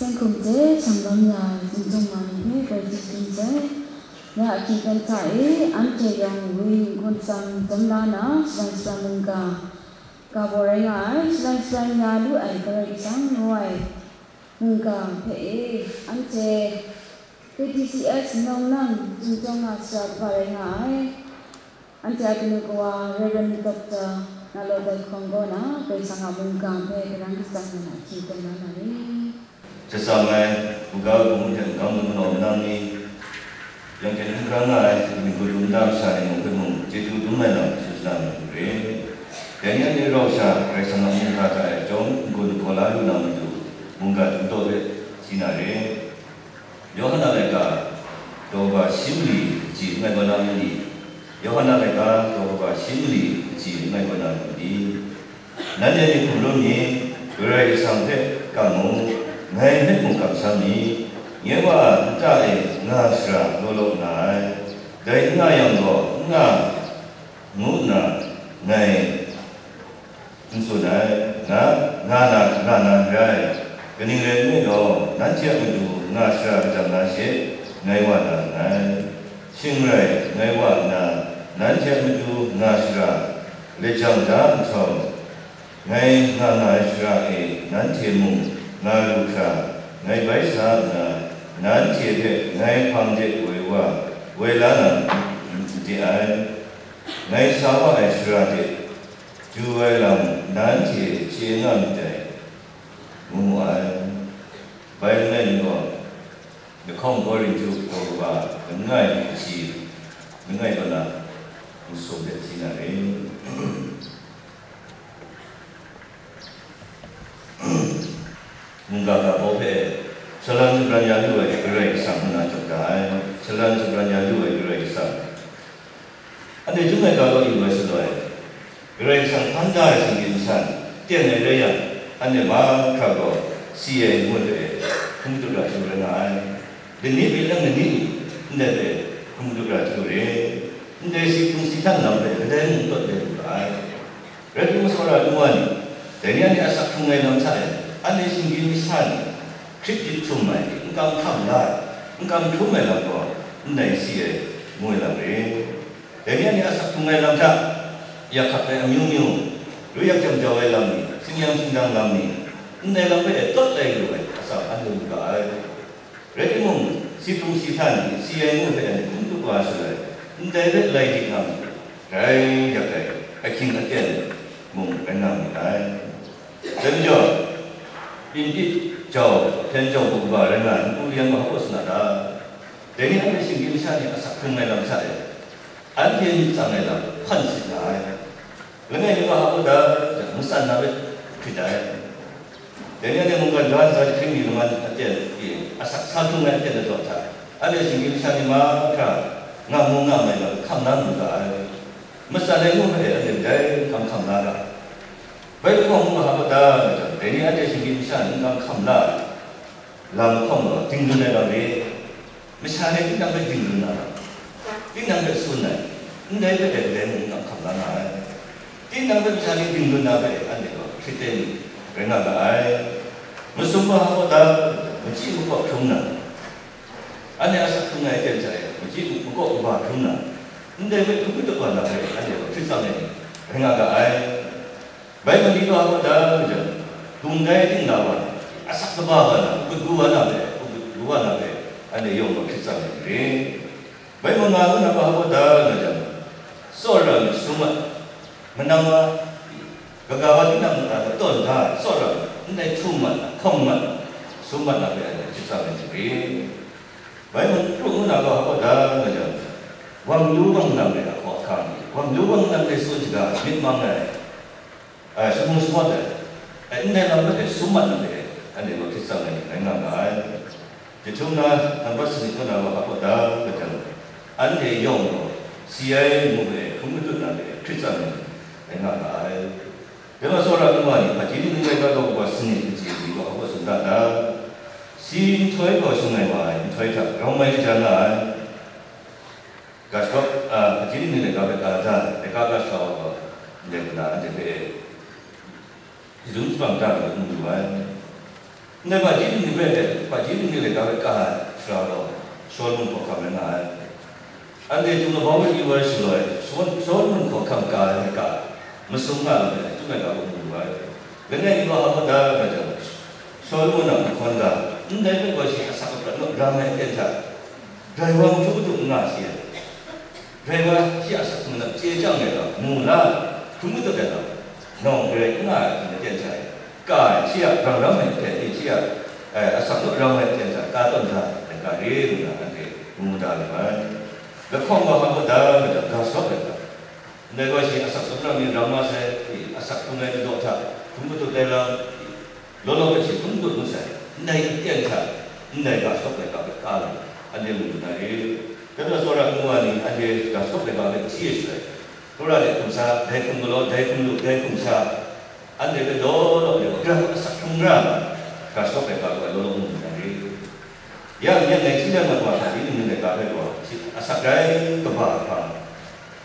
Sen cùng chế chẳng đông nhà dùng trong mà hết về chỉ kinh chế nhà chỉ cần thấy ăn chơi dòng vui quân sang tấm đá ná sang sang mừng cả bộ rây ngải sang nhà đu ảnh cái sáng ngoài mừng cả thế ăn chơi PTCS nông năng dùng trong hạt sạt và rây ngải ăn chơi cái nước qua Reverend Doctor nalo dari Kongo na kay sang mừng cả thế cái răng sang nhà chỉ cần là này Sesama bukan kemudian kamu menolak ni yang kena kerana minggu undang saya mungkin jadi tu mana sesuatu ni. Kaya ni rasa kerana mungkin kata jom guru pola tu nama tu mungkin tu tu sinare. Yohana mereka doa simli ji mereka nama ni. Yohana mereka doa simli ji mereka nama ni. Nanti ni belum ni berai sampai kamu ngày hết một cảm giác này, nghĩa là tại ngã sra lolo này, đấy ngã yang đó ngã ngũ na ngày số này ngã rồi, cái này lên đó nãy chia mình đủ ngã sra trong ngã sẽ ngày qua này, sinh rồi ngày qua nãy chia mình đủ ngã sra lấy trong đó xong ngày ngã sra ấy nãy chia mùng ngài lúc sa ngài bảy sa nán chia thế ngài phàm thế quay lá nè thì ai ngài sao ai sửa thế chú ai làm nán chia ngon thế muốn ai bảy ngày nữa được không có linh chú cầu và ngài chỉ ngài còn là một số việc gì là đấy Mungkin apa selain sebenarnya dua gerai sang mana juga, selain sebenarnya dua gerai sang. 근데 중간에 이것을 그래서 판단의 생긴산 때문에 그래야 안에 마음하고 시에 무대 공부가 주려나 근데 빌랑은 니 근데 공부가 주래 근데 시풍시탄 나오래 근데 또 되더라 그래도 무서워라 누구니 대년이 아삭풍에 넘차래 안에 신기산 크립트 춤만 인감 탐나 인감 춤에라고 근데 시에 뭐라래 대년이 아삭풍에 넘차 약합에 뮤뮤 의약점 저에 남니 신경 신장 남니 내가 왜 떴다이로 해서 안 되니까 그래도 시풍시탄 시행을 공부가 왔어요 근데 왜 라이딩 하면 그래 약간 아킹 같은 뭐 맨납니다 먼저 인지 저 현정 공부가 하려면 우리 한번 하고 있으나다 내년에 신경산이 아삭풍에 남차래 안전장애다 환시다 은혜 이거 하고다 무산 나베 그다에 내년에 뭔가 노안까지 생기는만 어때 아삭 사중할 때도 좋다 안에 신경산이 막가 나무나마가 감나무다 무산에 뭐해 근데 감나가 왜 공부 하고다 내년에 신경산이 감나 람콩 딩dun에라리 무산에 그냥 딩dun나 그냥 그 순네 근데 왜 되는 건 감나나 Tinang berjani tinggal nabe, ane ko. Kita renga baai, musumba hapo dah, mesti buka kumna. Ane asal kumna itu saya, mesti buka ubah kumna. Inde betul betul apa nabe, ane ko. Kita ni renga baai, baik mandi ko hapo dah, macam tunggai tinggal wan, asal kebawah, gua nabe, ane yung ko kita ni. Baik mengaku nabe hapo dah, macam seorang semua. Menama gagawa tinang ton ta sora ndai chuman khongman suman na be chisa me ji bai mun tu na ga ha da na ja wang lu wang na be ko kham wang lu wang na be su ji ga mit mang na sumun suman da ndai na be suman na be ane ko chisa me na ga ji chuna na ba su ko na ha da na ja an de yong siai mu be kum tu na be chisa me enggak Kalau seorang tuan, jadi mereka tu buat seni jadi buat apa sudah si tuai kau sungai mai, tuai tak, ramai jalan, gasok, jadi mereka berkata, mereka gasok, mereka jadi hidup bangga menjual. Mereka jadi mereka berkata, selalu soal pun kau mengenal. Anda cuma bawa iwar selai, soal pun kau kamkar mereka. Mesumah itu mereka membuat. Dengan itu apa dah macam soal mana konda, ini pun masih asal kerana ramai kerja. Driver tu tu nasi. Driver siapa mana cijang mereka, mula cuma tu kerja. Nong kerja ngai kerja. Kai siapa ramai kerja siapa asal ramai kerja. Kata dah mereka ini nanti muda lepas. Lekong apa dah macam gasok mereka. Negosiasi asal sebenarnya ramai saya asal punai itu tak, kumpulan dalam lolo kecil kumpulan saya, naik tiangkat, naik gasok mereka berkali, anda mungkin kalau seorang muani anda gasok mereka bercius saya, kalau ada kumsa, dah kumsa, anda berdoa mereka asal kumra, gasok mereka berdoa mungkin yang naik sini apa ini mereka berdoa, asal gay kebal.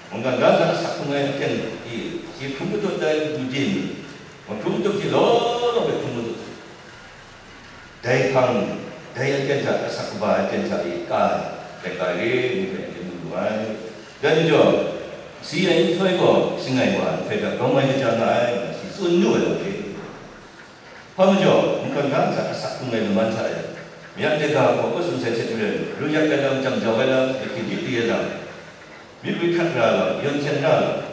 Mungkin dah asal punai kan, si kumpulan dah bujin, kumpulan si lolo berkumpulan, dah kang, dah kerja asal kebal kerja ikan, berkali mungkin dan juga si yang itu itu singai wan, mereka ramai jalan, si sunyu lagi. Apa juga mungkin dah asal punai leman saya, yang mereka apa susah cedera, rujak dalam jam jawab kita dia dah. Bila kat dalam, yang cendera,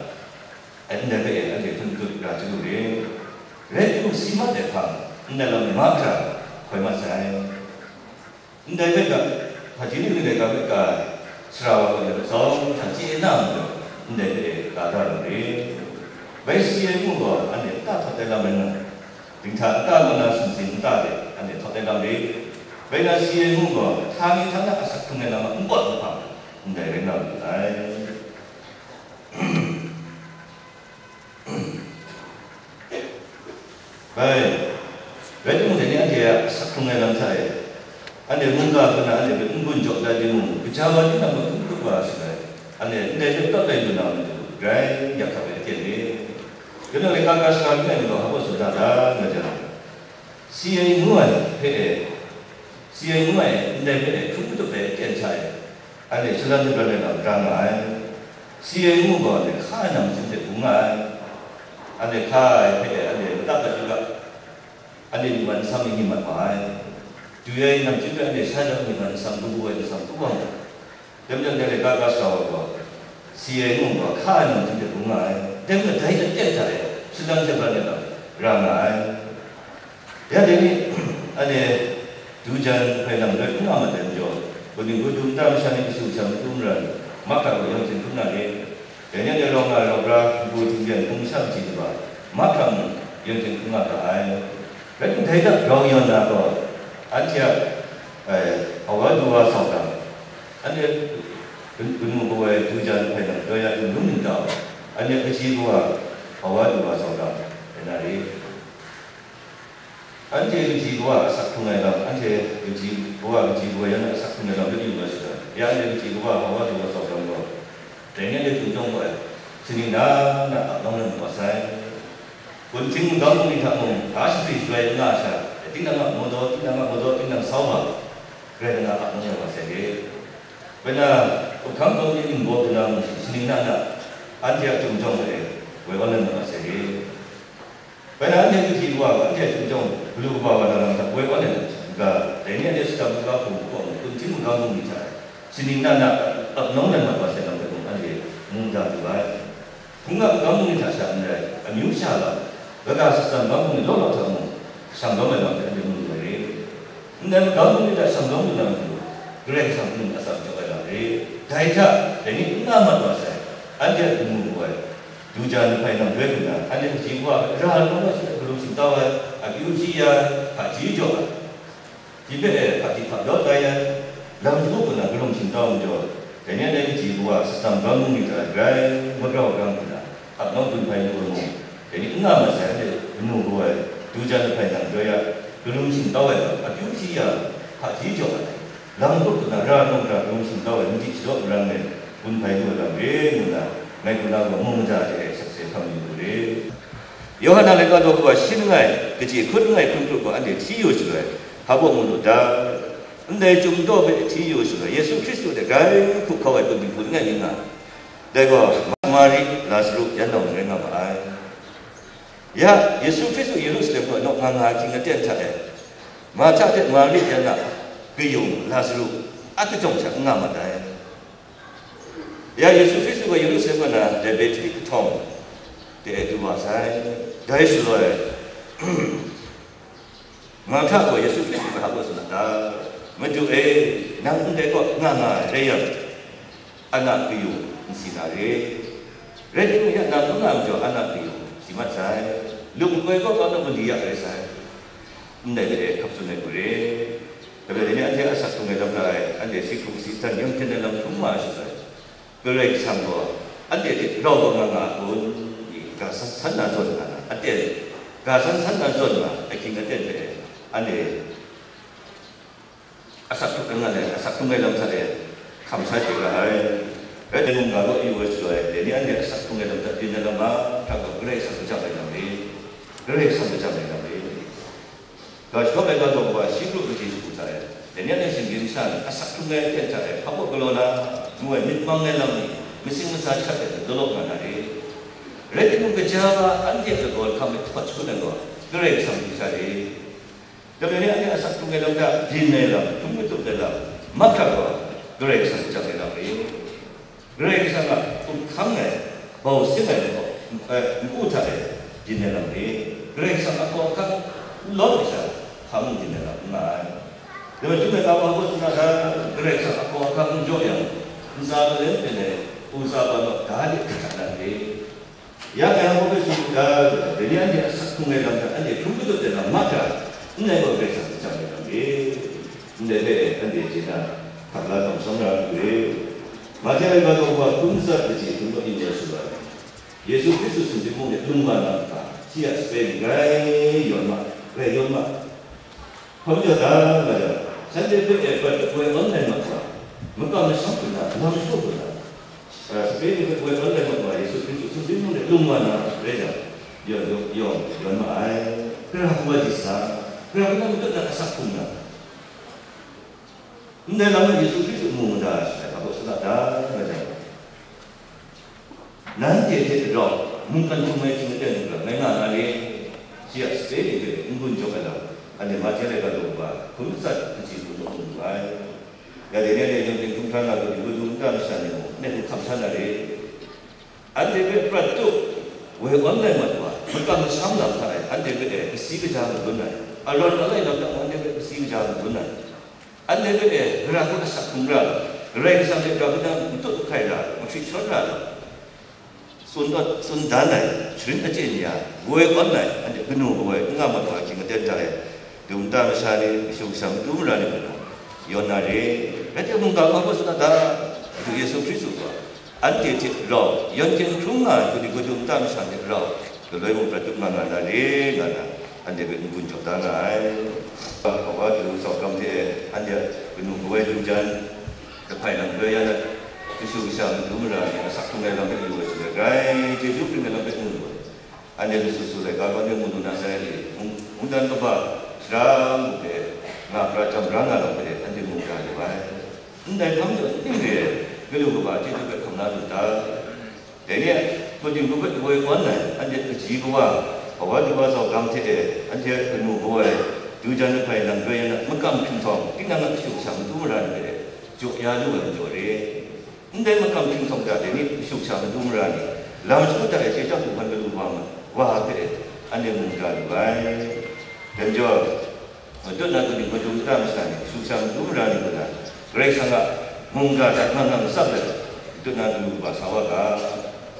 anda berada di tempat rajuk ini, itu simat depan, dalam makra, kau masai, anda berada, haji ini mereka berada, Sarawak berada, Sarawak haji enam, anda berada di, baik siapa pun, anda tak dalam mana, tingkat tak mana susun tak, anda tak dalam di, baik siapa pun, kami tak nak asal pengenalan empat apa. Dari nama, Baik. Berarti mungkin dia sakungai dalam saya. Anda munggah kena anda berunjuk dari mu. Kecewa ni nama tu bahasa. Anda dia tak lain nama tu. Gay yang kami tiada. Kena lekang sekali ni kalau apa sudah dah macam. Siapa muai he. Siapa muai anda he. Kumpul tu he kian Anda selalu berada ramai. Siapa muai anda kaya nama tu bunga. Anda kaya anda dapat juga. Anda di mana sama ini macam. Dia yang juga anda sadar di mana sama dua itu sama dua. Jangan dari kakak sahaja. Siapa muai kaya nama tu bunga. Jangan dah itu kian sedang berada ramai. Jadi ada tujuan dalam berkenaan dengan jo. Bagi guru dalam sana itu sama tujuan. Maka yang tentunya dia yang orang guru tujuan pengusaha jiwa. Maka yang tentunya ada. Bagi tidak orang yang ada. Aja awal dua sahaja. Ada guru buat tujuan dalam doa yang minta. Ada kecil awal dua sahaja. Enari. Ante jiwa sakungai dalam ante jiwa yang sakungai dalam itu juga sudah. Yang ada jiwa awal dua sahaja. Dengan dia tunjuk buat. Sini nak orang pasai. Kunci kamu ni tak mau. Kasih sesuai dengan asal. Tinggal modal, tinggal sawah. Kerana orang pasai. Benar. Kamu ni buat dalam sini nak ante tunjuk buat. Orang pasai. Pada anda jiwa, anda tunjuk belum bawa dalam tak boleh orang juga. Ini ada sudah bergabung, kunci bergabung ni saya. Sini nak abnormal apa saya nak bergabung anda mudah juga. Bunga bergabung ni tak saya anda, nyusah lah. Bagai sistem bergabung ni lolo tamu, sambung dalam anda mudah ni. Anda bergabung ni tak sambung dalam tu. Gerek sambung asal juga lagi. Dah ini nama tu saya. Anda mudah. Tujuan apa yang nak buat? Anda jiwa, rahan mana sudah belum tahu. Aku usia, haji juga. Jika haji tak ada daya, dalam juga pun belum tahu juga. Jadi anda jiwa sistem bangun itu agak bergerak pula. Abang pun payah bermu. Jadi nama saya ada penuh buat. Tujuan apa yang nak buat? Belum tahu. Aku usia, haji juga. Dalam juga rahan belum tahu. Mesti juga orang pun payah bermu. Mereka nak mengajar sesuatu kami boleh. Yohana lekar tu buat singai, kecil kungai kuntuk buat anda tiup sudah. Habuk mulut dah. Anda jumpa tiup sudah. Yesus Kristus dah gay kukau itu di punya ingat. Dego mari Lazarus yang nak mengenal apa? Ya Yesus Kristus Yerusalem buat nak mengaji ngetian cakap. Macam tu mari yang nak kiyum Lazarus. Aku jom cakap ngam ada. Ya Yesus Kristus buat Yerusalem mana dia beti ketong. Dia itu bahasa. Dah sesuai. Maka buat Yesus Kristus berhabis sudah. Menju nang dia kok nganga dia anak piu sinare. Rejim yang nang ngam jo anak piu si macai. Lung kau kok nak mendiak saya. Anda dia kapsul negeri. Tapi ini ada asas pengelam dah. Ada sikap sistem yang kena dalam rumah sudah. Gerek sanggup. Ada di rawang nganga pun gasan sana zon mana. Ada gasan sana zon mana. Akhirnya ada. Ada asap tu kenal ada. Asap tu dalam saya. Kamsa juga ada. Ada menggalau ibu suai. Jadi ada asap tu dalam tadi dalam apa? Kalau gerek satu jam lagi. Gerek satu jam lagi. Kalau sekolah itu tu buat sikap begitu saya. Jadi ada sendiri sana. Asap tu dalam saya. Apa kalau nak buat mitmang dalam ni, mesti mesti cakap dolok mana ni. Reti pun kerja, anda tu kalau kami cepat sudah tu, gerek sambil cari. Tapi ni anda asal tu dalam dah dinner dalam, tunggu tu dalam, maka gerek sambil cari dalam ni. Gerek sangat pun kami bau siapa tu, cari dinner dalam ni. Gerek sangat kau kan lor bisa, kamu dinner dalam mana. Tapi juga kalau aku sudah gerek sangat kau kan joyang. Usaha dia usaha banyak kali kerana dia. Yang yang boleh sudah jadi dia sungai dalam dia tunggu tu dalam maka ini boleh sahaja dalam dia. Ini dia cina kalau dalam sana dia macam apa tu buat kunci kecil tunggu ini sudah. Yesus Kristus sendiri pun dia tunggu apa siap sebagai yoma, yoma. Kalau dia dah macam, saya dia buat online macam, maka macam tu lah, langsung tu lah. Sebagai buat online macam, itu mana lumana, reda, yoma, kerana buat disah, kerana kita nak sakun lah. Ini nama Yesus Kristus mudah, saya kalau sudah dah macam. Nanti dia terjauh, mungkin cuma cinta juga. Mereka ada siap sekali, mungkin juga ada. Ada macam mereka lupa, kurusat kecil untuk lupa. Jadi dia yang tinggal sana tu, dia tinggal sana, dia tinggal sana dia. Ada berperatu, wahai online macam, mereka bersama saya. Ada bersih berjalan benar. Allah yang tak ada bersih berjalan benar. Anda berada, ragu asap kumral, ragu sampai berapa untuk kaya, macam cerita. Sundanai, cerita jenia, gue online, anda penuh gue, ngamat lagi ngejar saya. Diuntar saya susah tu mulai benar. Yonari, nanti mungkin apa sudah dah, itu Yesus Kristus. Anda cakap, yang cenderungnya itu diuntar saya dah. Kalau yang berarti mana dari mana. Anda berunjuk tangan, bahawa itu seorang dia, anda menunggu hujan, lepas nak beraya, isu besar itu mula, satu dalam itu sebagai jeju dalam itu, anda susu kalau anda mundur nasihat, mundur apa, seram, nak beracam berangan apa, anda mundur apa, anda kamu ini kalau apa, jeju berkamna kita, jadi pun buat buat mana, anda kejiwa. Awak tu pasal kamu cakap, anda penuh buat, tujuan apa yang anda yang makam kintong, kita nak susah tu mula ni, jauhnya tu kan jauh. Anda makam kintong dah ni susah tu mula ni. Lalu sudah ada cerita tu kan berubah, wah tu, anda mudah buat, dan jauh. Untuk nak tu di macam kita misalnya, susah tu mula ni pun. Mereka sangat mudah tak nak sabar, itu nak tu bahasa awak.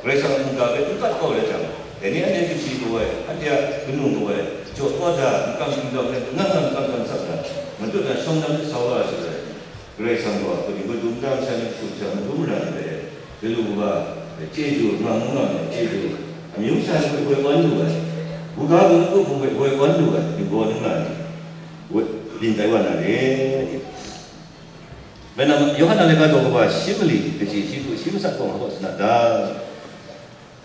Mereka sangat mudah, itu tak kau macam. Ini ada di situ, ada gunung tu, jauh ada bukan sudah bukan sabda. Mentu dah songdam sawah sudah. Gerai sangwa, kalau berdumtam saya susah mendulang deh. Keluar, ceju, mangunan, ceju. Kami usah buat wandu, bukan buat wandu, di bawah mana? Di Taiwan ada. Benar, Yohanes lepas tu apa? Simili, siapa kau apa senada.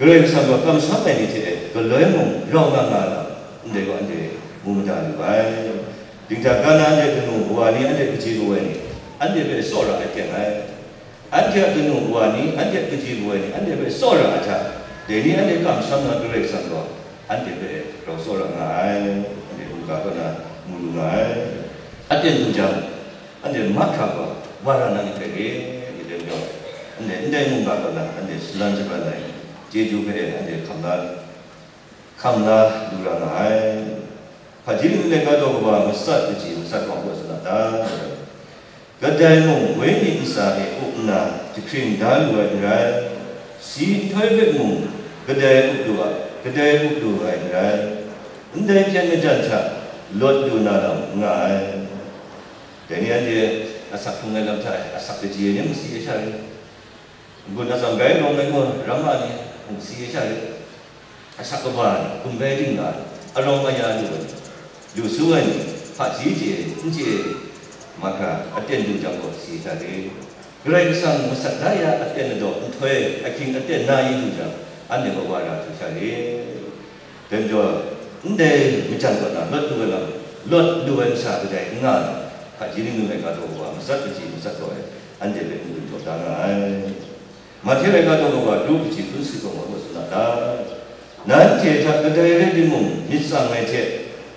Gerai sangwa kamu sampai ni cek, kalau yang mau orang anda anda mudah lupai. Tinggal kanan anda kena buat ni anda kecil buat ni, anda bersorak aja. Anda kena buat ni anda kecil buat ni, anda bersorak aja. Jadi anda kamu sama gerai sangwa, anda bersorak ngai, anda buka kena mulu ngai. Anda tunjang, anda makan warna ni pergi, anda buka kena, anda selanjut balai. Jeju ke anda kamla durangai. Hajir mereka tu bawa mesat kecil, mesat kau buat senada. Kedai mung, wei insah ukna, cikring dan luai. Si toilet mung, kedai ukdua ai. Endai jangan jangan lot dunaram ngai. Jadi anda asak pengalam saya, asak kecil ni mesti cari. Guna sampai orang lagi ramai ni. Mesti cari asal kawan, kumbai tinggal, along bayar lu suan, pak cici, maka aten tu jago si cari. Gerai sang masak daya aten do, tuai, aking aten naik tu jang, ane bawa tu cari. Dan jo, ande macam mana, lot dua sah kedai ngan, pak cici ni mereka tu bawa masak kecil, masak kau, ande betul tu tangan. Macam mereka tu bawa dua kecil tu sikap bawa senada. Nanti tak kedai di mung, misal macam,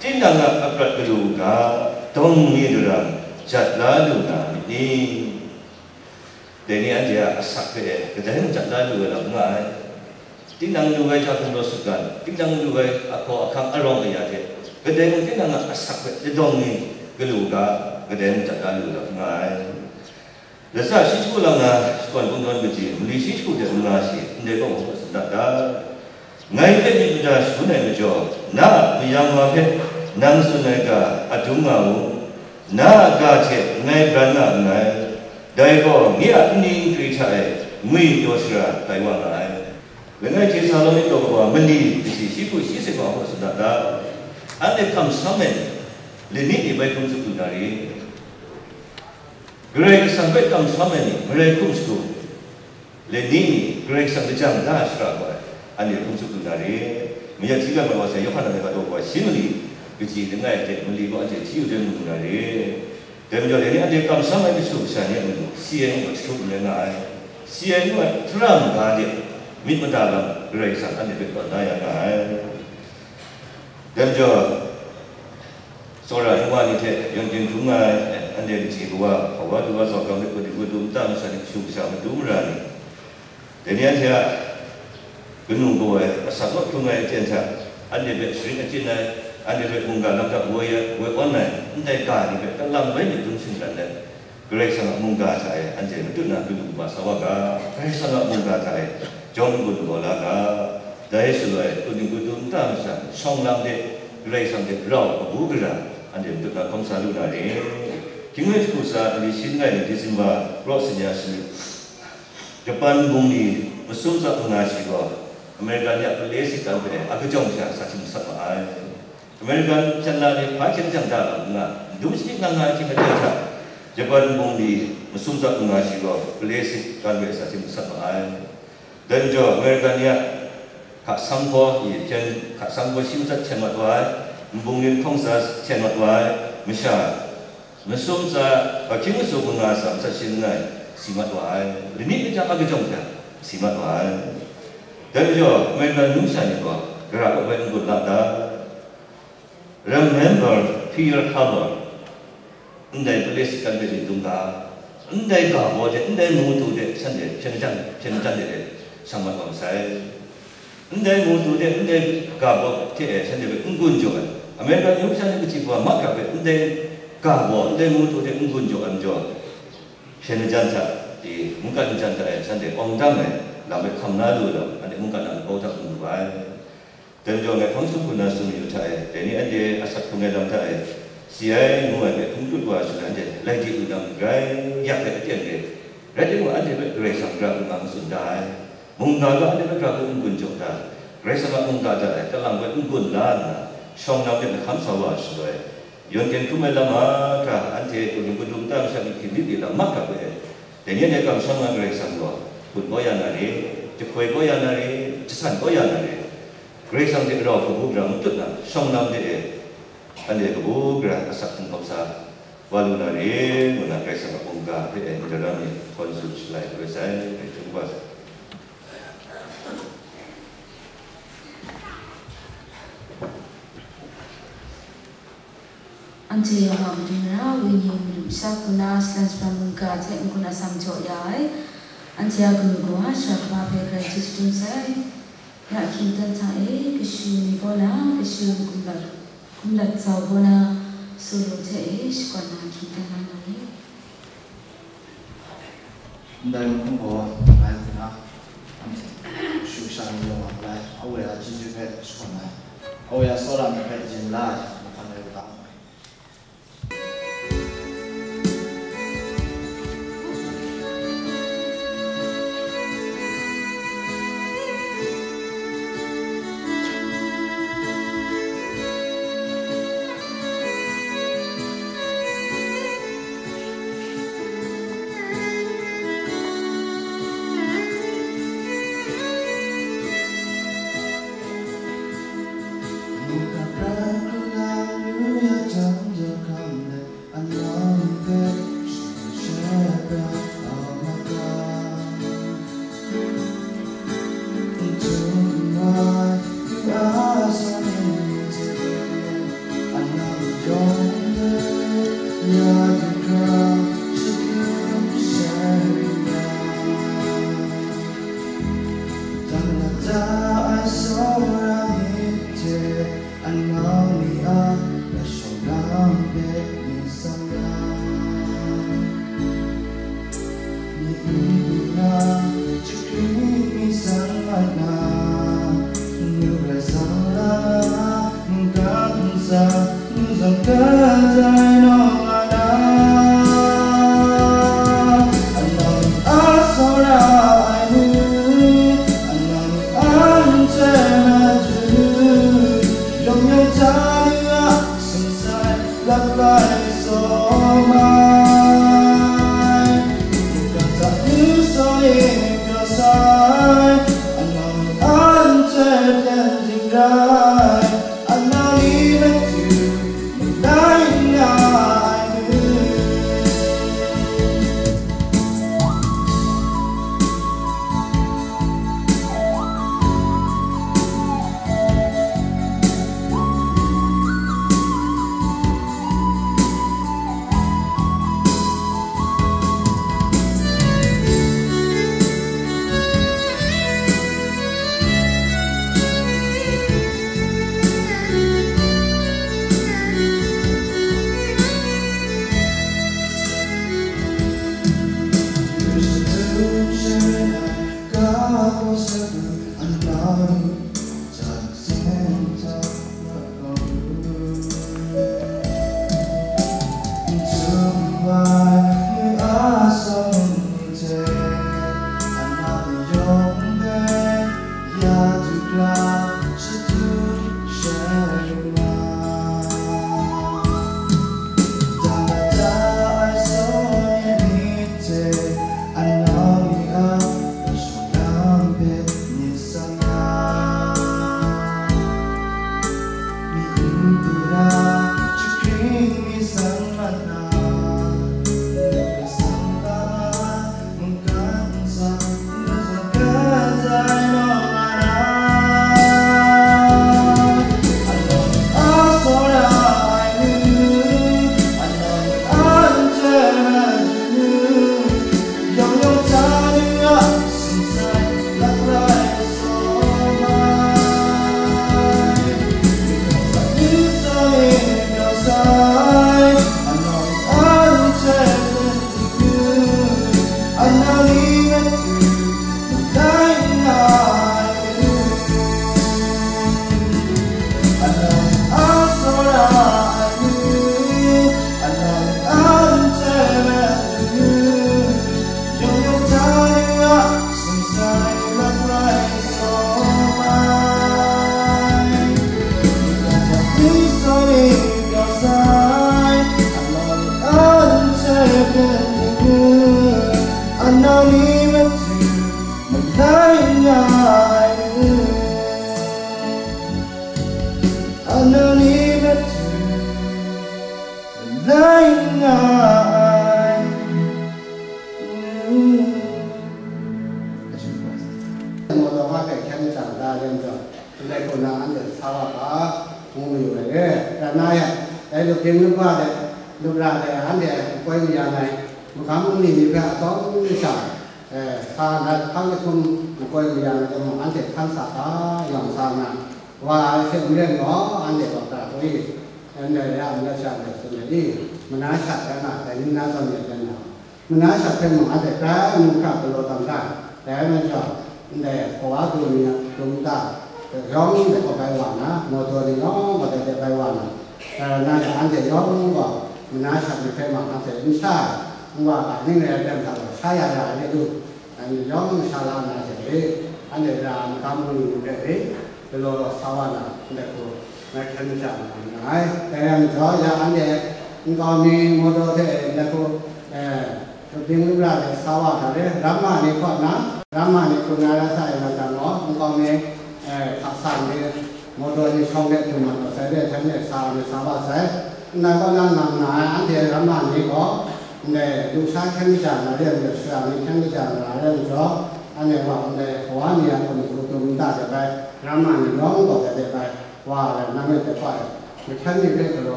tidak nak abad keluarga, tong ni dalam jat lalu ni. Jadi anda asak kedai jat lalu dalam ngai. Tidak luai jatuh rosukan, tidak luai aku akan along ayat. Kedai mungkin tidak asak kedong ni keluarga, kedai jat lalu dalam ngai. Dasar siswa langa sekolah pengetahuan kecil, beli siswa dia mengasih, dia kau sudah dah. Ngai ni kita sunai bejo, na yang apa, nang sunai ka adungau, na gaje ngai berana ngai, dai ko ni ni cerita, mui dosra Taiwan ngai. Lengai ci salon itu bahwa meni di sisi bahwa saudara ada kam samen lini ibai kum suku dari gerai sampai kam samen gerai kum suku lini gerai sampai jam dah seraba ane kum suku dari menjadi jika bahwa saya yohan ada bahwa simili kecil lengai jadi meli bahwa jadi ciu dan dari dan menjadi ini ada kam samen itu susahnya untuk siang suku lengai siang itu terang kali mít mất đà làm rồi sản anh để còn đây là đem cho sau này qua như thế dân dân chúng anh để chỉ qua họ qua tôi qua sau đó thì tôi đúng tăng sản xuất sản đúng rồi để nên thì cái nông đội sản xuất trong ngày trên sản anh để việc xử lý trên này anh để việc cùng cả làm các buổi quán này anh đây cả thì việc các làm mấy những sinh sản này cái sản xuất mùng gà chạy anh để nó trước là cái đủ mà sau đó cái sản xuất mùng gà chạy trong một bộ là cả đại sự này tôi định tôi đúng tam sản song làm để gây sang để rau và bú cái ra anh em tự là công sản luôn này chính vì cụ sa đi xin ngày để xin vào pro sinh nhà sư Japan bung đi một số gia đình này chỉ có American nhà tôi lấy sĩ tàu về à cái trong sản sản sinh sản phẩm American chân là để phát triển chẳng đa là đúng sĩ ngang ngay chỉ phải chơi Japan bung đi một số gia đình này chỉ có lấy sĩ tàu về sản sinh sản phẩm dan jo Amerikanya kak sampo i chen kak sampo simsat chen matwai mbungin khongsa chen matwai misha mesum sa baking su bunga sam sa sin nai simatwai lini ni jang ag jong ta simatwai dan jo Amerikan nusa ni ko gra ko ben gut la da remember Pearl Harbor ndai police kan be tung ta ndai ka bo je ndai mu tu de san de chen jan de sang mặt bằng sai, đây mua đồ đây, đây cả bộ thế sản phẩm ứng quân cho anh, American những sản phẩm chỉ vào mắt cả về, đây cả bộ đây mua đồ đây ứng quân cho anh cho, sản phẩm chân thì muốn cái chân sản phẩm ông trăm này làm việc không nói được, anh muốn cái làm bao nhiêu cũng phải, đến cho ngày phóng xuất của nó sử dụng chạy, để ní anh đi asat của ngày làm chạy, CI mua về cũng chút qua sử dụng để lấy gì cũng làm cái giặc cái tiền cái, cái thứ mà anh đi về rồi sản phẩm cũng làm sử dụng đại mùng gà đó để các ông quân chúng ta, rồi sau đó mùng gà đó để các làm với quân là xong nào để khám sâu vào rồi, dân chúng chúng mình làm cả anh chị tụi chúng ta sẽ bị kìm biết làm mất cả vậy, để nên để làm xong rồi xong rồi, quân có nhà này, chụp quay có nhà này, sản có nhà này, rồi xong thì rồi phục vụ rằng chút là xong nào để anh để phục vụ ra các sản phẩm xa, và lúc này mình làm cái sản phẩm mùng gà để cho nó còn giữ lại rồi sẽ để chúng ta anh chị họ mình ra vì nhiều sao kuna slans pramuka thế kuna samcho yai anh chị cũng có sao mà về cái chỉ chúng sai là khi tân sai cái sự bola cái sự cũng là sao bola solo thế còn là khi tân này đây cũng có lại nữa sự sáng nhiều lại ông ấy là chỉ về còn lại ông ấy sau đó mình phải dừng lại một phần này đó Nunca pra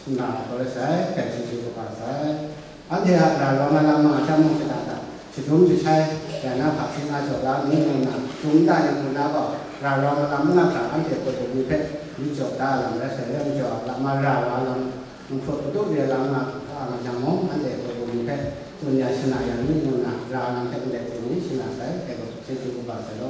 ส là tôi sẽ kể chuyện của bà sẽ anh thì là lama trong một cái đàn chỉ đúng chỉ sai để nó phát sinh ra chỗ đó nên là chúng ta những người nào bảo là lama cả anh thì tôi cũng như thế như chỗ ta làm ra sẽ làm chỗ lama làm phục tốt để làm chẳng mong anh thì tôi cũng như thế cho nhà sinh này những người nào ra làm theo để thì những sinh này sẽ kể chuyện của bà sẽ đó.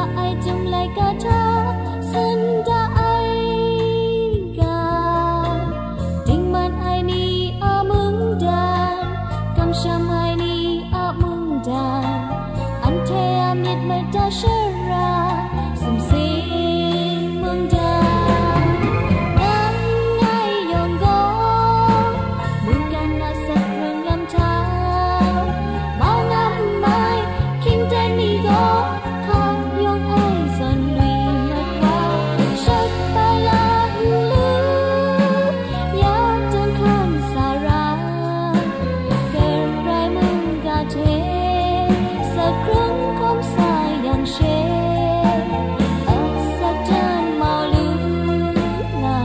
ra ai chung lại cả thơ sân đã ai cả tình man ai ni a mừng đàn cầm sam ai ni a mừng đàn anh thế a miệt mai ta sẽ ra sum sinh mừng đàn ngắm ngay yong gong mừng can na sắc rừng lâm thao bao năm mai kinh tế ni go khang yong ai dần lùi mất vào sắc bay la lư ya chân khang xa ra kề rai mừng ga thế sa krung không xa yang she sa chân màu lư na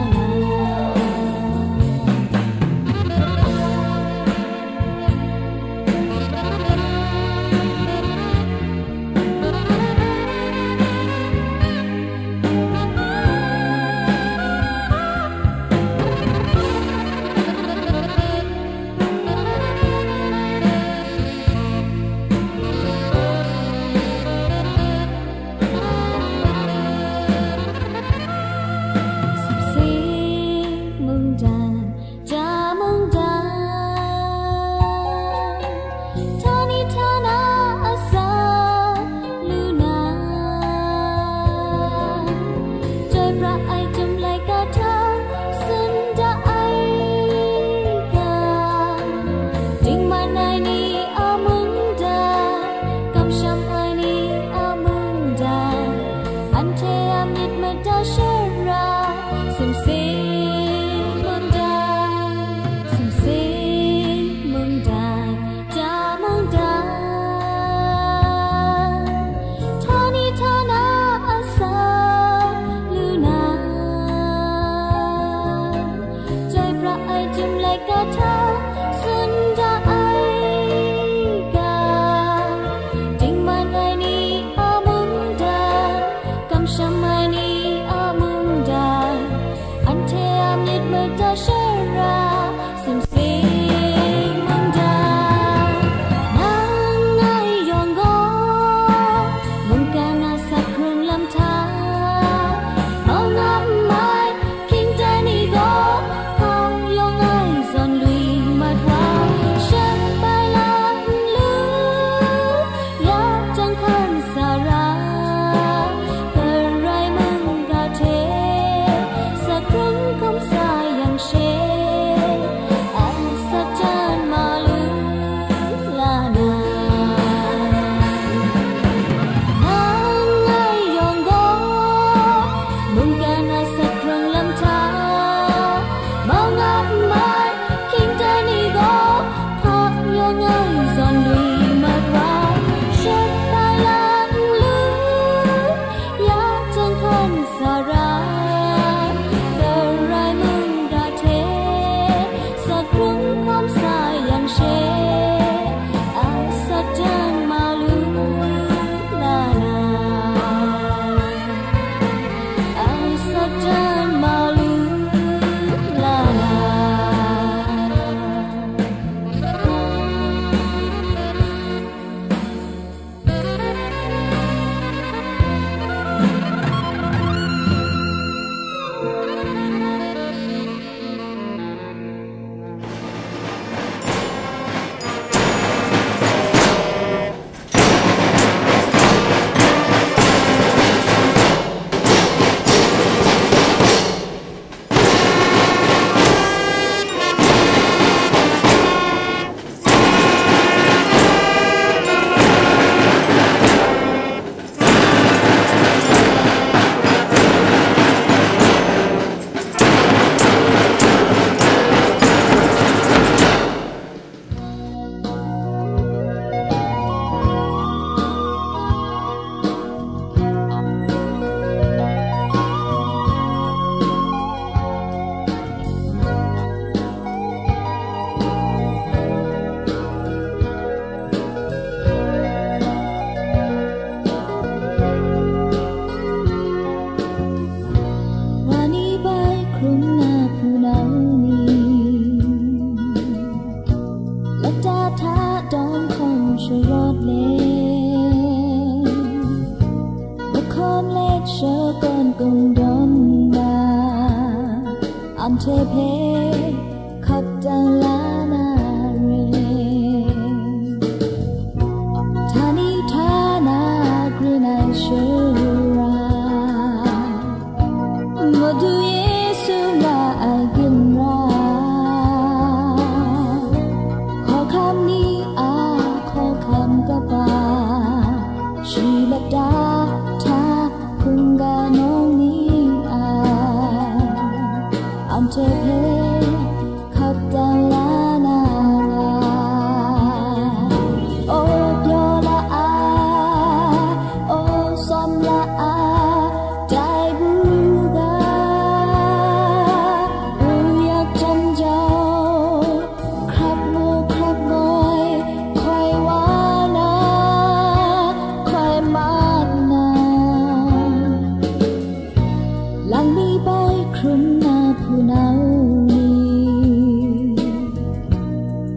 con cùng đón bà anh thế phê khắp đàn lá na rê thani thana green eye shura modu yesu la agin ra kho kham ni a kho kham ka ba shi la da kunga nongi a ante phe khapta la na o pyo la a o som la a dai bu ga u yak chan jao khap mo khap ngoi khoi wa na khoi ma Lang mi bay krum na punau ni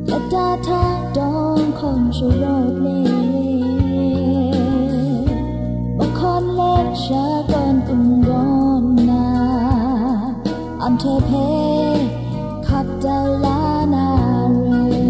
La da tha dong khom shurot le Ba khon let sha kon ung gon na Am the phe khap da la na re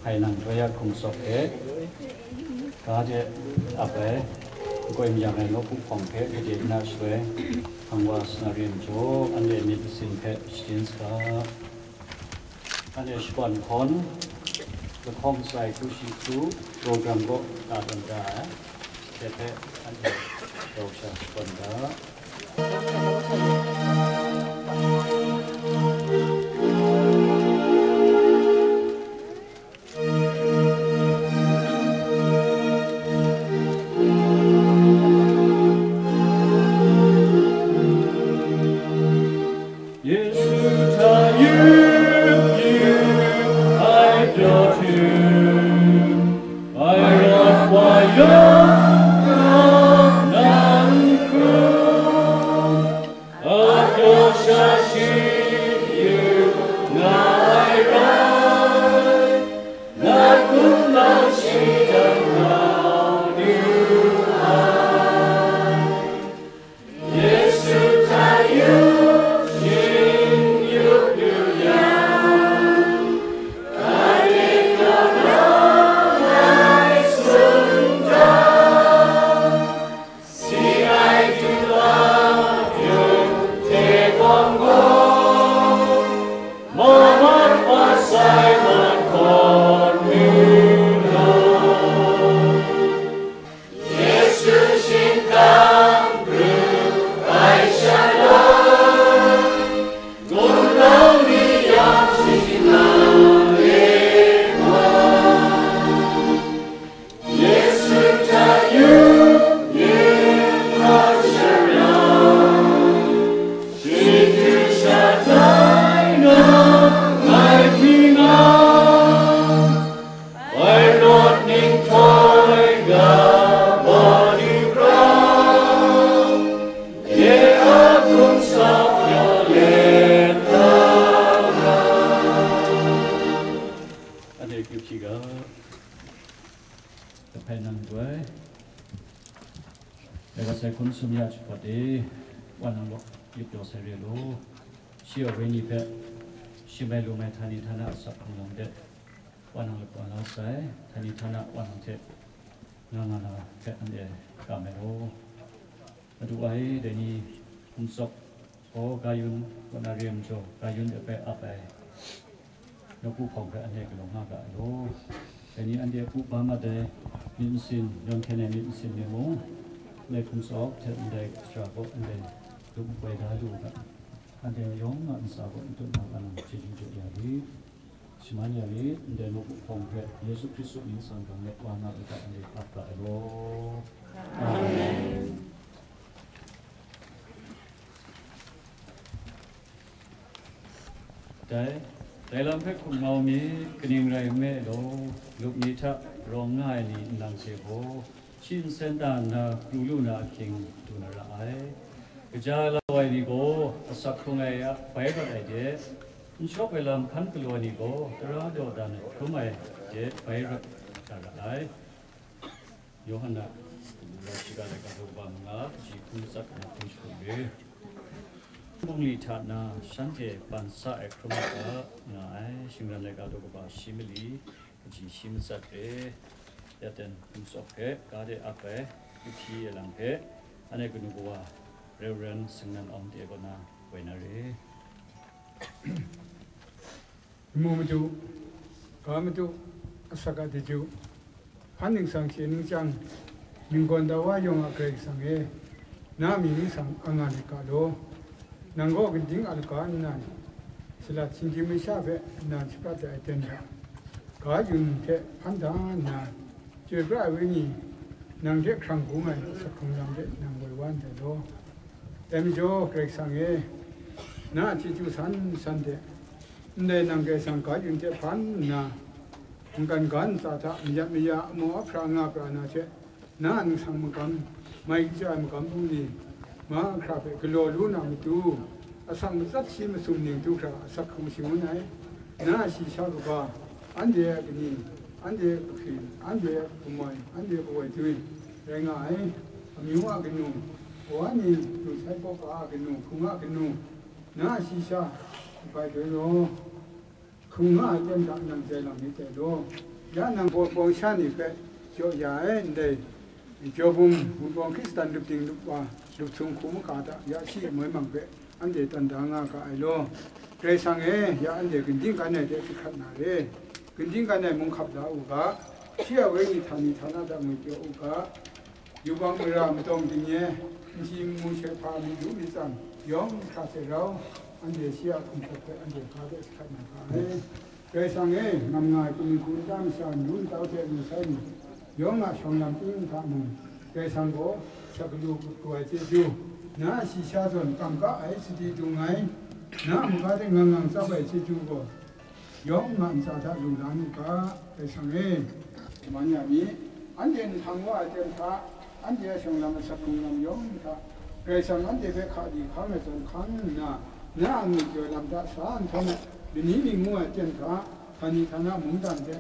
Hay năng với cùng sọc thế có thể áp về quay nhà này nó cũng phòng thế cái gì na xuế hàng hoa scenario chỗ anh để mình xin phép xin cả anh để quan khôn cái không sai tu sĩ tu program có đạt được cả thế anh để đầu sang quan đó ภัยนั่งด้วยแต่ก็ใส่คนสมัยจุดพอดีวันนั้นยึดโยเสรีรู้เชื่อเวนีเพะชิไม่รู้ไม่ทันิธนาสับพลังเด็ดวันนั้นวันนั้นใส่ทันิธนาวันนั้นเทงานอะไรเพะอันเดียก็ไม่รู้มาดูไอ้เดี๋ยวนี้ผมสอบโอ้กายุนวันนั้นเรียนโจกายุนเดี๋ยวไปอัพไปนกผู้ของเพะอันเดียก็ลงมากอะรู้แต่นี้อันเดียผู้บ้ามาได้มินสินย้อนแค่ไหนมินสินเนี่ยมั้งในคุณสอบเทนได้ชาวบ้านได้ดูไปได้ดูกันอันเดียย้อนมาสาวบ้านตัวนั้นจริงจุดอย่างนี้สมัยนี้เดินมาพงเพชรเยซูคริสต์มีสังกัดเล็กวานาอุตอันเดียอัปราโลอาเมนแต่ลำเพชรคุณเมามีกนิ่งไรเมื่อโลลูกนี้ถ้าร้องง่ายนี่นางเสียโบชินเส้นด้านนาลูลูนาคิงตุนละไอกระจายละไว้นี่ก็สักครั้งไงอะไปก็ได้เด็ดชอบไปลำพันกลัวนี่ก็ตราโดดดันคุ้มไอเด็ดไปรักกันละไอโยฮันนะเราชิกาเลกันดูบังงาจีคุณสักนักคุณชูเบบุญลิธานาฉันเจปันสะเอกครมาก็ง่ายชิงรันเลกันดูกับชิมลีจีชิมสักเอยาเต็นคุณสอบเพการได้อัพไปวิธีหลังเพอันนี้ก็นึกว่าเรื่องสิ่งนั้นอมเดียก็น่าไว้นารีมูมาดูก็มาดูสักการะดูพันหนึ่งสังเกตหนึ่งจังหนึ่งคนดาวายงอาเกยสังเกตน้ามีหนึ่งสังอ่างานกาโดนังก็กินดิ้งอัลกานี่นั่นสลัดสิ่งที่ไม่ชอบนั่นสกัดไอเทนก็ยืนเทพันดานาเจอกระไว้นี่นางเด็กครั้งกูไงสักครั้งนางเด็กนางไว้วันเดียวแต่ไม่โจ้เกยสังเกตน้าที่จูสันเดในนางเกสังกัดยืนเทพันนากันสาธารณมียามัวพระงาปรานาเชน้านึกสังมกันไม่ใจมกันบุญมาครับกลัวรู้นามตูอาศัยมันจัดชิมสุ่มหนึ่งตูครับสักคำชิมุนไหนน้าชีชาลูกว่าอันเดียกันนี่อันเดียคืออันเดียกุมารอันเดียกุยตุยแรงไงมีว่ากันนู่วันนี้ดูใช้ปอกอากันนู่คุ้งอากันนู่น้าชีชาไปด้วยโลคุ้งอาเต็มดังนังใจหลังนี้แต่โลยานังปองชานี่เป็นเจ้าใหญ่เดย์เจ้าบุ้มคริสตันดุจริงดุว่าดุจงคุ้มกาตายาชีเหมือนมังเปอันเดียตันดางากาไอโลเกรซังยาอันเดียกินดิ้งกันเนี่ยเด็กขัดนาเรกินดิ้งกันเนี่ยมุงขับดาอุกาเชื่อเวนิธานิธานาดามุเกียวอุกาอยู่บางเวลาไม่ต้องดิ้งเนี่ยจิมุเชพามิยุบิจังยองคาเซเราอันเดียเชื่อคุณสักอันเดียคาเดสขัดนาคาเกรซังนำงานคุณคุณตั้งสารยุ่นเต้าเทนุสัยยองอาชงนำติ้งทำมุเกสังโกสักลูกตัวเจจูน้าชีชาจนกำกับไอสิทธิตรงไงน้ามุกาได้งังสับไอเจจูโกยองงานสาธารณูรานุกาเกสังมันอย่างนี้อันเดียนทางว่าเดินท่าอันเดียชงนำสักคุนำยองท่าเกสังอันเดียเบขาดีข้างในจนข้างน้ามีเจอลำดับสารทำเป็นนี้มีมัวเจนท่าทันทีท่าน้ามุงดันเด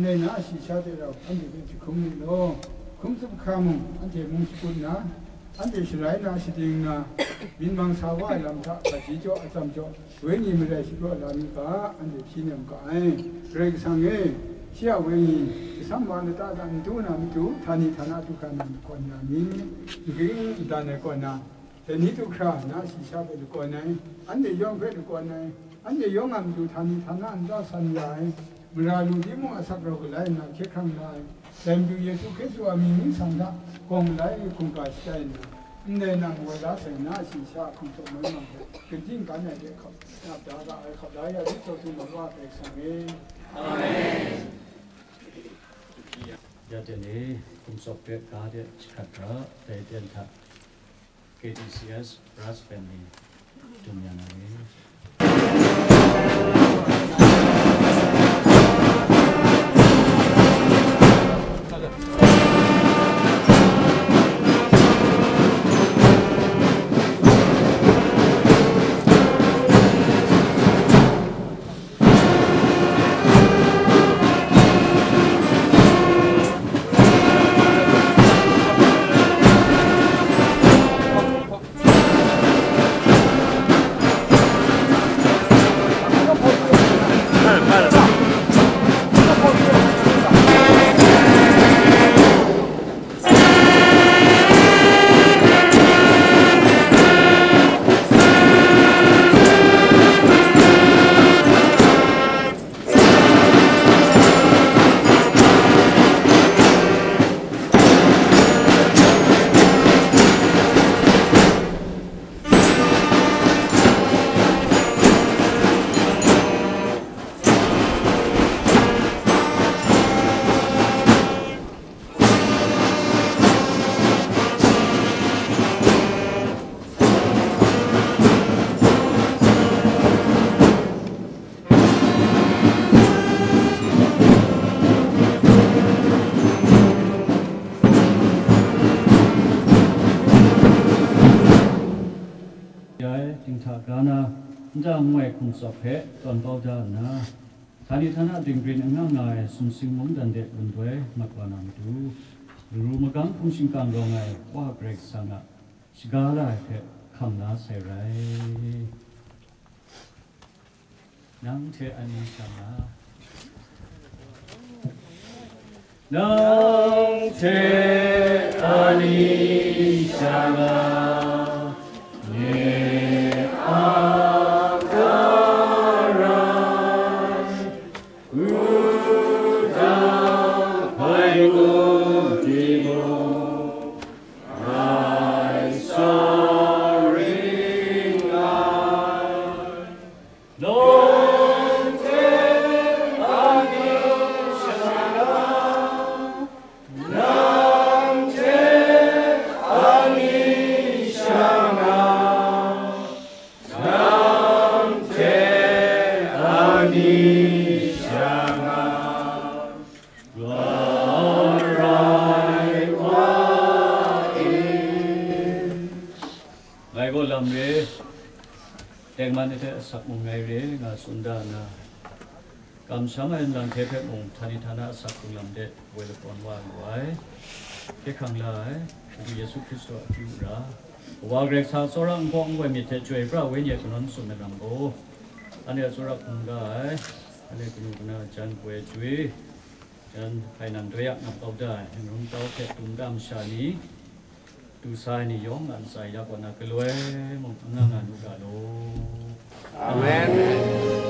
ในน้าชีชาเดเราอันเดียเป็นจุคุมิโลคุ้มสุขคำอันเดียมุงสกุลนะอันเดียสลายนาสิดิงนะบินบางสาวายลำทักปัจจิโจอาจารย์โจเวนีไม่ได้สิโกลามิกาอันเดียที่เนี่ยก็ไอเรื่องสังเกตเชื่อเวนีสัมวันตาดันตูนามิตูทานิธานาทุกขานันก่อนนามิกิงดานก่อนนะแต่นี้ทุกครานาสิชาเป็นก่อนไหนอันเดียยองเป็นก่อนไหนอันเดียยองอันดูทานิธานาอันได้สัญญาเวลาลูดิโมอาศักเราก็ไล่นะเช็คครั้งไล่แต่ดูเยซูคริสต์ว่ามีนิสัยนะคงไล่คงกาสใจนะในนั้นเวลาเสนาสิชาคงจะไม่มาเป็นจริงกันเนี่ยเขานับดาราเขาได้ยังที่จะถูกมาว่าเป็นสังเกตอาเมนยาเดนีคุณสอบเพื่อการเดียขัดระแต่เดินทัก KDCS รัสเป็นนี่จุนยานารี lai ting tha kana ja ngoi khum sa phe ton pau da na thani thana ding green nga ngai sum sing mong dan de bun doi makwa nam tu ru magang khum sing kan ro ngai wa break sanga sigala phe kham na sai rai nang the ani sanga nang the ani sanga ne akaran udang hai ngum timu ai sorry no sak mong ngai re nga sunda na kam sama en lang thepet mong thani thana sak lam de wel kon wa wai ke khang lai du yesu christo tu ra wa grek sa sorang bong we mi te chwe pra we nye kunon sum ram bo ane sorak ung dai ane kunu na chan kwe chwe chan hai nan reak na pau dai en rum tau ke tum dam sha ni tu sai ni yong an sai ya kon na ke lwe mong nga nga nu ga lo Amen.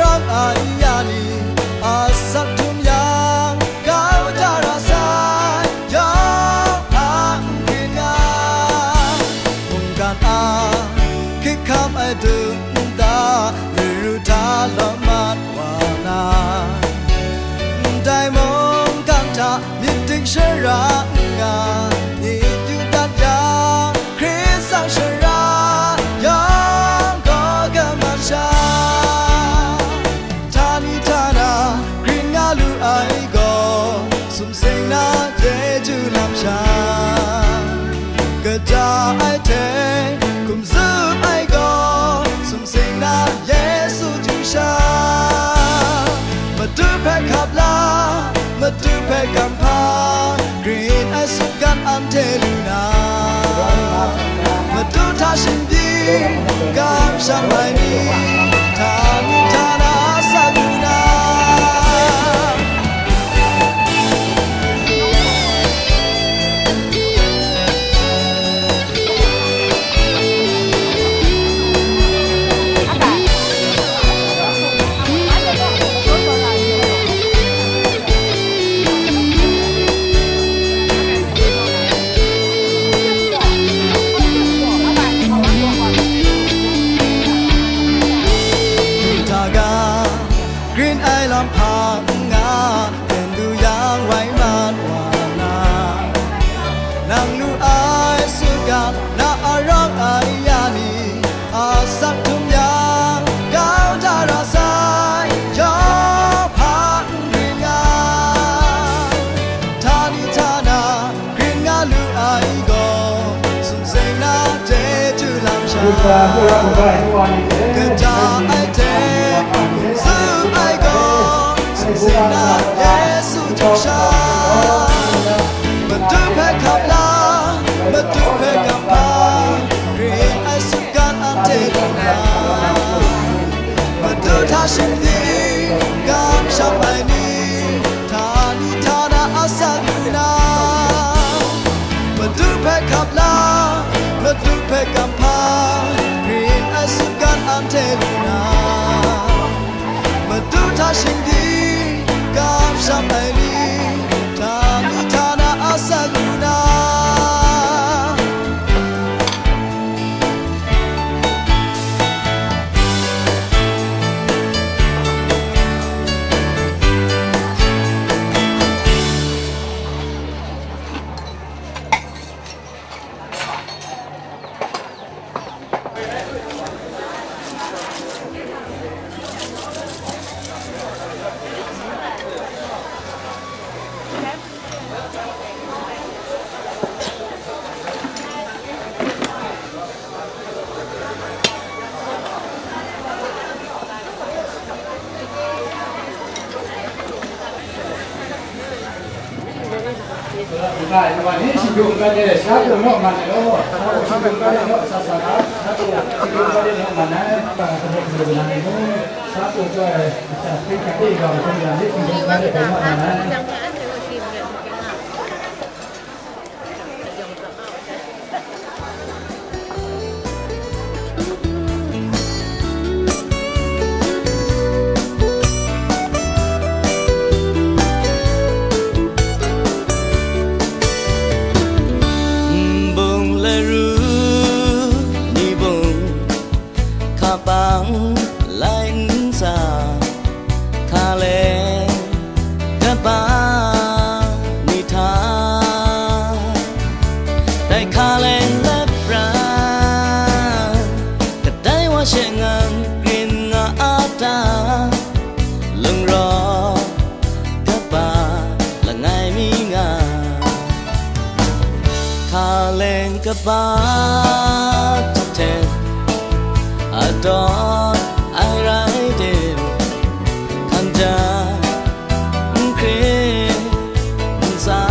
รักอายานีอาสักทุมยางก้าวจาราสายยองพังกินงามุงกันอาคิดคำไอดึงดาหรือรู้ทาละมัดว่านาได้มองกันทามิตรเชรักงานี่อยู่ตัดยาคริสสังเชรายองก็กำมันชาทานิทานากรีงาลูไอก็สุมเสียงนาเจจูลำชากระจาไอเทคุมซึมไอก็สุมเสียงนาเยซูจูชามาดูแพ้ขับลามาดูแพ้กำพากรีนไอสุกันอันเทลูนามาดูท่าชินดีกำชันไม่มีทานิทานาสักลูนากระจาไอเทซึมไอก็สุขสินาเยซูจูชามาดูแพ้ขับลามาดูแพ้กำพากรีนไอสุกันอันเทลูนามาดูท่าชินดีกำชับไอนีทานิทานาอาสักลูนามาดูแพ้ขับลามาดูแพ้กำพาสุกันอันเทลูนามาดูท่าชินดีกับชัมไอลีทานิทานาอาสักลูนาวันนี้ชิบุกันเลยชาตุโนมันโลชิบุกันเลยโนสัสนาชาตุชิบุกันเลยโนมันนะปะสมุทรสุราษฎร์โนชาตุก็จะเป็นการที่เราต้องการที่ชิบุกันเลยโนมันนะบ้าเทนอาดอนไอไรเดมคันจาครีสา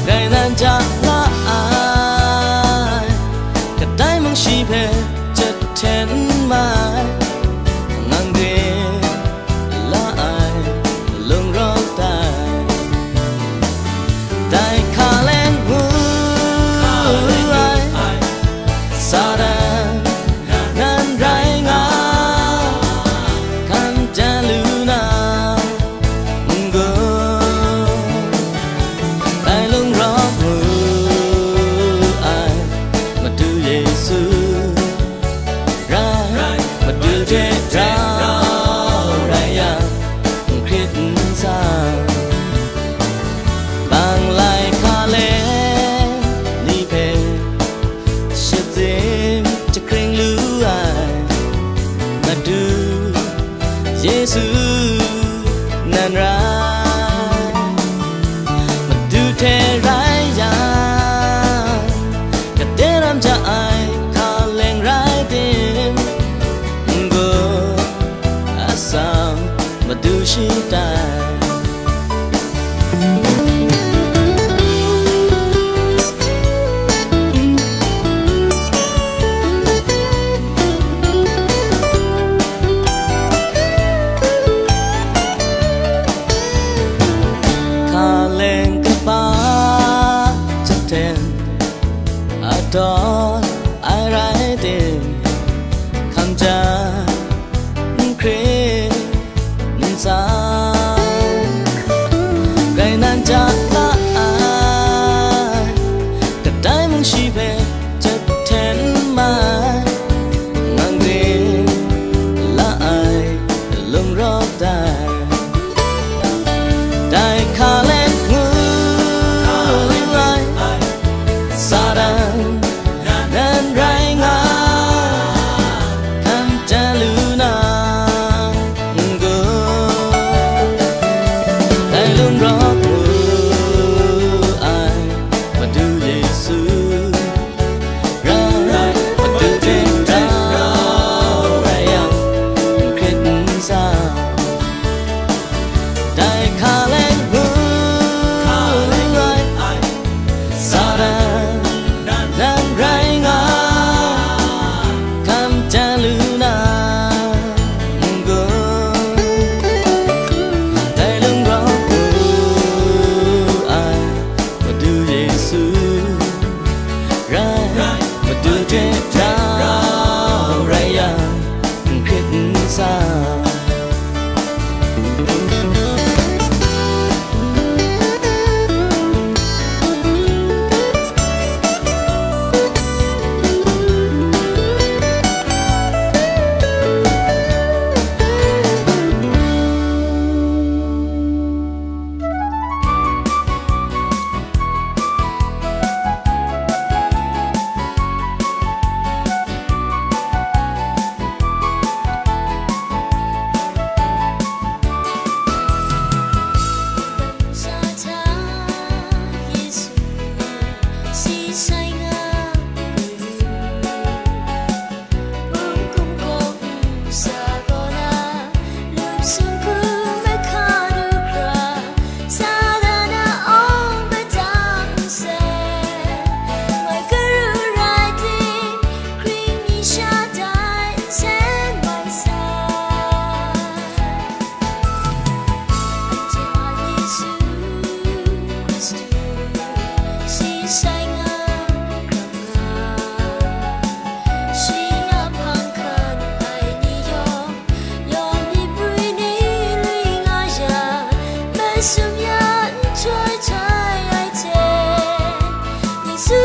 ไกนันจะละอายก็ได้มังชีเพจะเทนมางังเกละอายลงรอกได้ได้คาเลงหูSaran đó ai rải tìm khăn cha khuya sao ngày nan cha ta ai cả trái mong chỉ về chất thêm mai mang đến là ai lung rót tai đại khá lên người xa đàn nên rai ngã tham cha luna ngơ đại lung rót người ai mà đưa Giêsu ra mà đưa trên đau rai yang khít sao đại khá lên người xa đàn nên rai ngã tham cha luna ngơ đại lung rót người ai mà đưa Giêsu ra mà đưa trên đau rai yang khít sao Sum yan choi choi ai che ni su